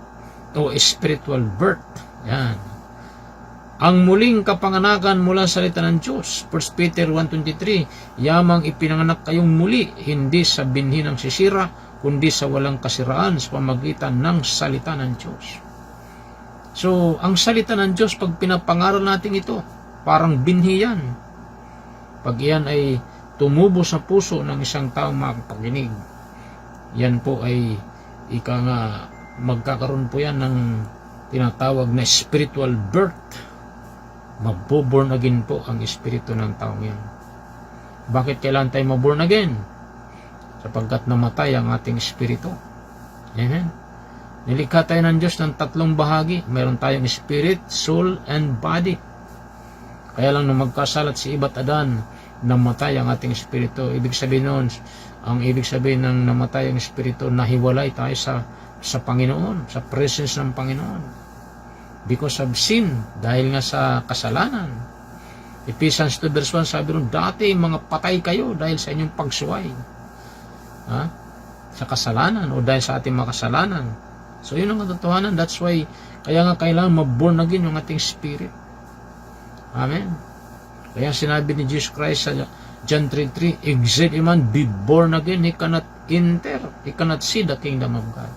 o spiritual birth. Yan. Ang muling kapanganakan mula sa salita ng Diyos. 1 Peter 1:23, yamang ipinanganak kayong muli, hindi sa binhi ng sisira, kundi sa walang kasiraan sa pamagitan ng salita ng Diyos. So, ang salita ng Diyos, pag pinapangaral natin ito, parang binhi yan. Pag yan ay tumubo sa puso ng isang taong makapakinig, yan po ay magkakaroon po yan ng tinatawag na spiritual birth. Maboborn again po ang espiritu ng taong yan. Bakit kailangan tayo maborn again? Sapagkat namatay ang ating espiritu. Amen? Nilikha tayo ng Diyos ng 3 bahagi. Mayroon tayong spirit, soul, and body. Kaya lang nung magkasalat si Eva at Adan, namatay ang ating espiritu. Ibig sabihin nun, ang ibig sabihin ng namatay ang espiritu, nahiwalay tayo sa Panginoon, sa presence ng Panginoon. Because of sin, dahil nga sa kasalanan. Ephesians 2 verse 1 sabi ron, dati mga patay kayo dahil sa inyong pagsuway. Sa kasalanan o dahil sa ating mga kasalanan. So yun ang katotohanan. That's why, kaya nga kailangan maborn again yung ating spirit. Amen. Kaya sinabi ni Jesus Christ sa John 3:3, except a man be born again, he cannot enter, he cannot see the kingdom of God.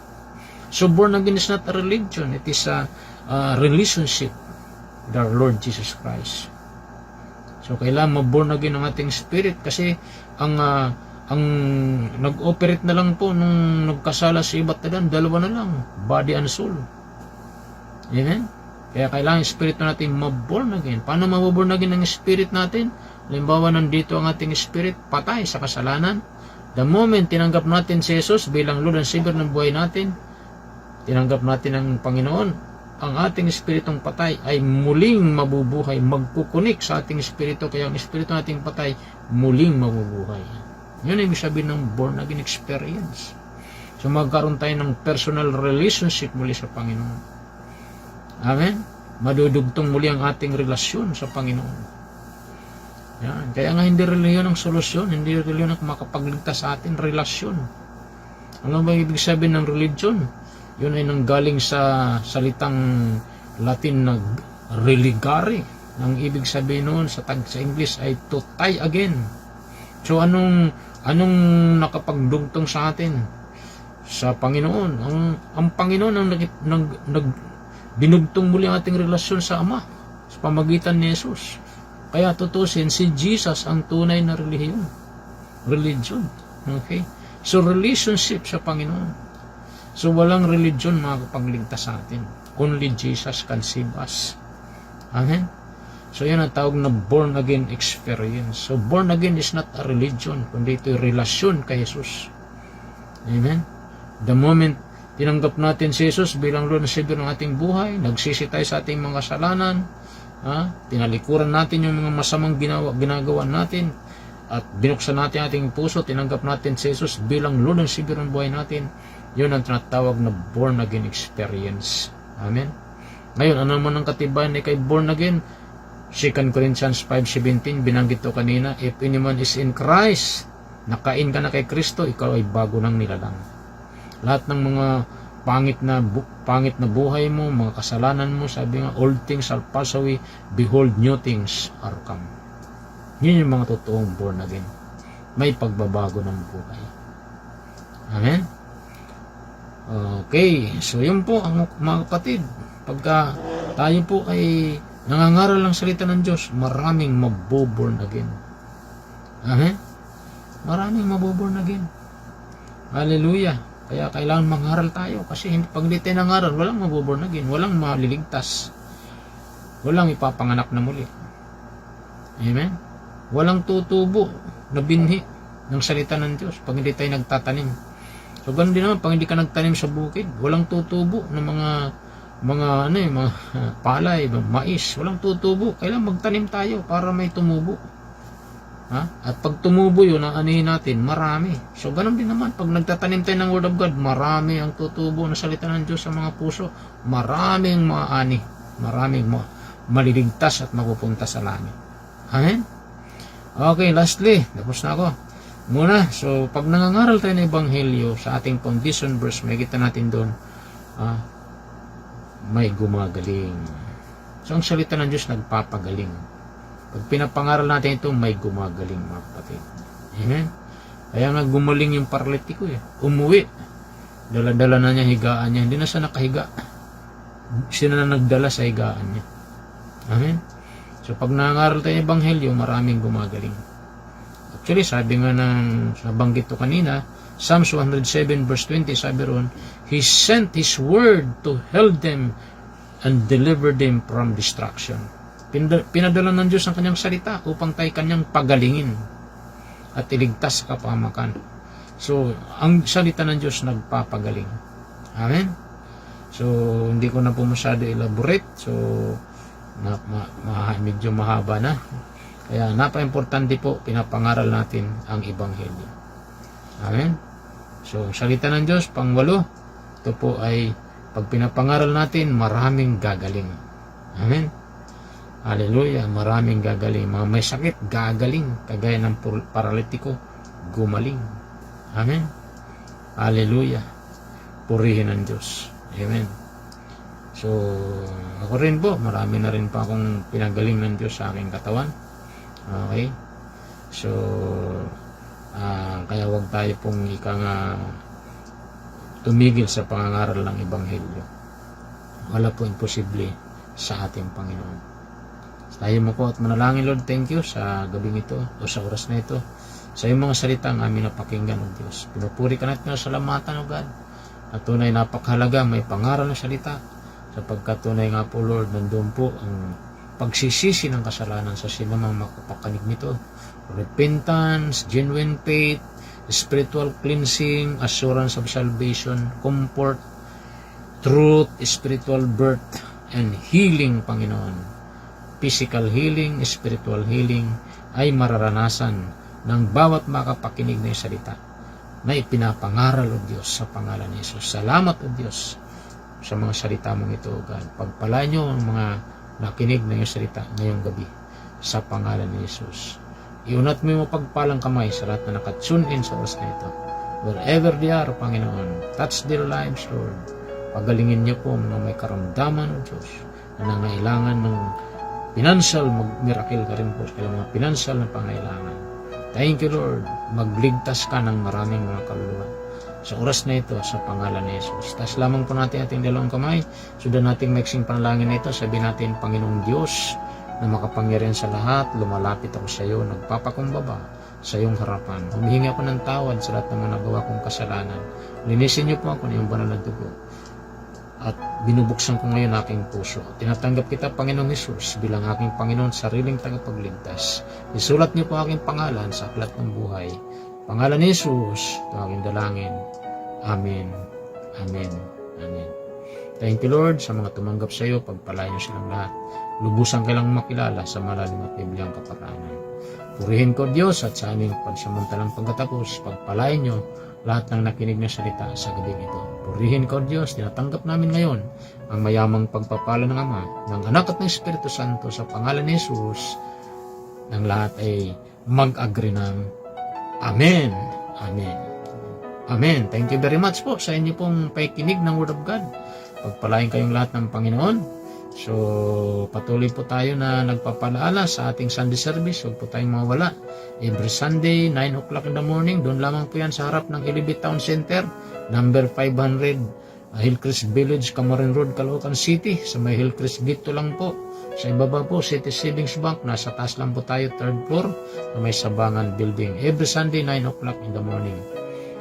So born again is not a religion, it is a relationship with our Lord Jesus Christ. So kailangan maborn again ang ating spirit kasi ang nag-operate na lang po nung nagkasala si Eva at Adan, 2 na lang, body and soul. Amen? Kaya kailangan yung spirit natin maborn again. Paano maborn again ang spirit natin? Halimbawa, nandito ang ating spirit, patay sa kasalanan. The moment tinanggap natin si Jesus bilang Lord and Savior ng buhay natin, tinanggap natin ang Panginoon, ang ating espiritong patay ay muling mabubuhay, magkukunik sa ating espiritu, kaya ang espiritu nating patay muling mabubuhay. Yun ang ibig sabihin ng born again experience. So magkaroon tayo ng personal relationship muli sa Panginoon. Amen? Madudugtong muli ang ating relasyon sa Panginoon. Yan. Kaya nga hindi reliyon ang solusyon, hindi reliyon ang makapagligtas sa atin, relasyon. Ano ba ibig sabihin ng religion? Yun ay nanggaling sa salitang Latin na religare. Ang ibig sabihin noon sa English ay to tie again. So anong nakapagdugtong sa atin? Sa Panginoon. Ang Panginoon ang dinugtong muli ang ating relasyon sa Ama sa pamagitan ni Jesus. Kaya tutusin, si Jesus ang tunay na religion. Okay? So relationship sa Panginoon. So walang religion makakapagligtas sa atin. Only Jesus can save us. Amen? So yan ang tawag na born again experience. So born again is not a religion, kundi ito'y relasyon kay Jesus. Amen? The moment tinanggap natin si Jesus bilang Lord and Savior ng ating buhay, nagsisi tayo sa ating mga kasalanan, tinalikuran natin yung mga masamang ginagawa natin, at binuksan natin ating puso, tinanggap natin si Jesus bilang Lord and Savior ng buhay natin, yun ang tinatawag na born again experience. Amen? Ngayon, ano naman ang katibayan na kay born again? 2 Corinthians 5:17, binanggit to kanina, if anyone is in Christ, nakain ka na kay Kristo, ikaw ay bago ng nilalang. Lahat ng mga pangit na buhay mo, mga kasalanan mo, sabi nga, old things shall pass away, behold, new things are come. Yun yung mga totoong born again. May pagbabago ng buhay. Amen? Okay, so yun po ang mga kapatid. Pagka tayo po ay nangangaral ng salita ng Diyos, maraming maboborn again. Amen? Maraming maboborn again. Hallelujah. Kaya kailangan mangaral tayo kasi pag hindi tayo nangaral, walang maboborn again, walang maliligtas, walang ipapanganak na muli. Amen? Walang tutubo na binhi ng salita ng Diyos pag hindi tayo nagtatanim. So ganun din naman pag hindi ka nagtanim sa bukid, walang tutubo ng mga palay, mais, walang tutubo. Kailangan magtanim tayo para may tumubo. At pag tumubo yun, aanihin natin, marami. So ganun din naman pag nagtatanim tayo ng Word of God, marami ang tutubo na salita ng Diyos sa mga puso, maraming maaani, maraming maliligtas at mapupunta sa langit. Amen? Okay, lastly, tapos na ako. Muna, so pag nangangaral tayo ng Ebanghelyo sa ating foundation verse, may kita natin doon, may gumagaling. So ang salita ng Diyos nagpapagaling. Pag pinapangaral natin ito, may gumagaling, mga kapatid. Amen? Kaya nga gumaling yung paralitiko umuwi. Dala-dala na niya higaan niya. Hindi na siya nakahiga. Sino na nagdala sa higaan niya. Amen? So pag nangangaral tayo ng Ebanghelyo, maraming gumagaling. Actually, sabi nga nabanggit to kanina, Psalms 107 verse 20, sabi ron, He sent His word to help them and deliver them from destruction. Pinadala ng Diyos ang kanyang salita upang tayo kanyang pagalingin at iligtas sa kapahamakan. So, ang salita ng Diyos nagpapagaling. Amen? So, hindi ko na po masyado elaborate. So, medyo mahaba na. Kaya napaka-importante po, pinapangaral natin ang Ebanghelyo. Amen? So, salita ng Diyos, pang-8, ito po ay, pag pinapangaral natin, maraming gagaling. Amen? Hallelujah, maraming gagaling. Mga may sakit, gagaling. Kagaya ng paralitiko, gumaling. Amen? Hallelujah. Purihin ang Diyos. Amen? So, ako rin po, marami na rin pa akong pinagaling ng Diyos sa aking katawan. Okay? So, kaya wag tayo pong tumigil sa pangangaral ng Ebanghelyo. Wala po imposible sa ating Panginoon. Tayo mo po at manalangin, Lord, thank you sa gabing ito o sa oras na ito. Sa iyong mga salita ang amin napakinggan, O Diyos. Pinupuri ka natin na salamatan, O God. At tunay napakahalaga, may pangaral na salita. Sapagkat tunay nga po, Lord, nandun po ang pagsisisi ng kasalanan sa sinamang makapakanig nito. Repentance, genuine faith, spiritual cleansing, assurance of salvation, comfort, truth, spiritual birth, and healing, Panginoon. Physical healing, spiritual healing ay mararanasan ng bawat makapakinig na salita na ipinapangaral, O Diyos, sa pangalan ni Jesus. Salamat, O Diyos, sa mga salita mong ito, O God. Pagpalain niyo ang mga nakinig na iyong salita ngayong gabi sa pangalan ni Jesus. Iunat mo yung pagpalang kamay sa lahat na nakatune in sa oras na ito. Wherever they are, Panginoon, touch their lives, Lord. Pagalingin niyo po mga may karamdaman, O Diyos, na nangailangan ng financial, mag-miracle ka rin po sa mga financial na pangailangan. Thank you, Lord. Magligtas ka ng maraming mga kaluluwa sa oras na ito sa pangalan ni Jesus. Tas lamang po natin ating dalawang kamay. Sudan nating maiksing panalangin na ito. Sabihin natin, Panginoong Diyos na makapangyarihan sa lahat, lumalapit ako sa iyo, nagpapakumbaba sa iyong harapan. Humihingi ako ng tawad sa lahat ng mga nagawa kong kasalanan. Linisin niyo po ako ng iyong banal na dugo. At binubuksan ko ngayon aking puso. Tinatanggap kita, Panginoong Jesus, bilang aking Panginoon, sariling tagapagligtas. Isulat niyo po aking pangalan sa aklat ng buhay. Pangalan ni Jesus, ito aking dalangin. Amen. Amen. Amen. Thank you, Lord, sa mga tumanggap sa iyo. Pagpalain niyo silang lahat. Lubusan kailang makilala sa malalim at bibliyang kapakanan. Purihin ko, Diyos, at sa aming pagsamantalang pagkatapos, pagpalain niyo lahat ng nakinig na salita sa gabing ito. Purihin ko, Diyos, tinatanggap namin ngayon ang mayamang pagpapala ng Ama, ng Anak at ng Espiritu Santo sa pangalan ni Jesus. Ng lahat ay mag-agree ng Amen. Amen. Amen. Thank you very much po sa inyo pong pakikinig ng Word of God. Pagpalain kayong lahat ng Panginoon. So, patuloy po tayo na nagpapalaala sa ating Sunday service. Huwag po tayong mawala. Every Sunday, 9 o'clock in the morning. Doon lamang po yan sa harap ng Ilibit Town Center, number 500, Hillcrest Village, Camarines Road, Caloocan City. Sa may Hillcrest dito lang po. Sa ibaba po, City Savings Bank. Nasa taas lang po tayo, 3rd floor, na may Sabangan Building. Every Sunday, 9 o'clock in the morning.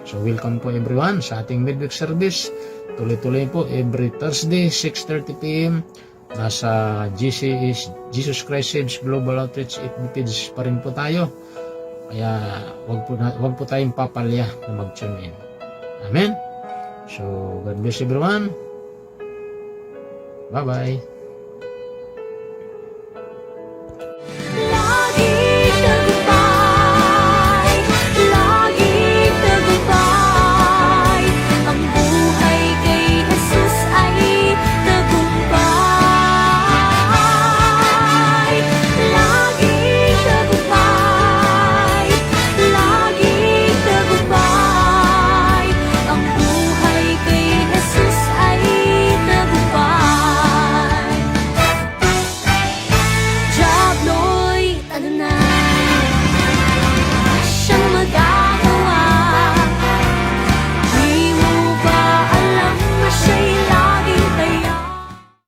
So, welcome po everyone sa ating midweek service. Tuloy-tuloy po every Thursday, 6:30 p.m. Nasa Jesus Christ Saves Global Outreach FB page pa rin po tayo. Kaya wag po tayong papalya na mag-tune in. Amen? So, God bless everyone. Bye-bye.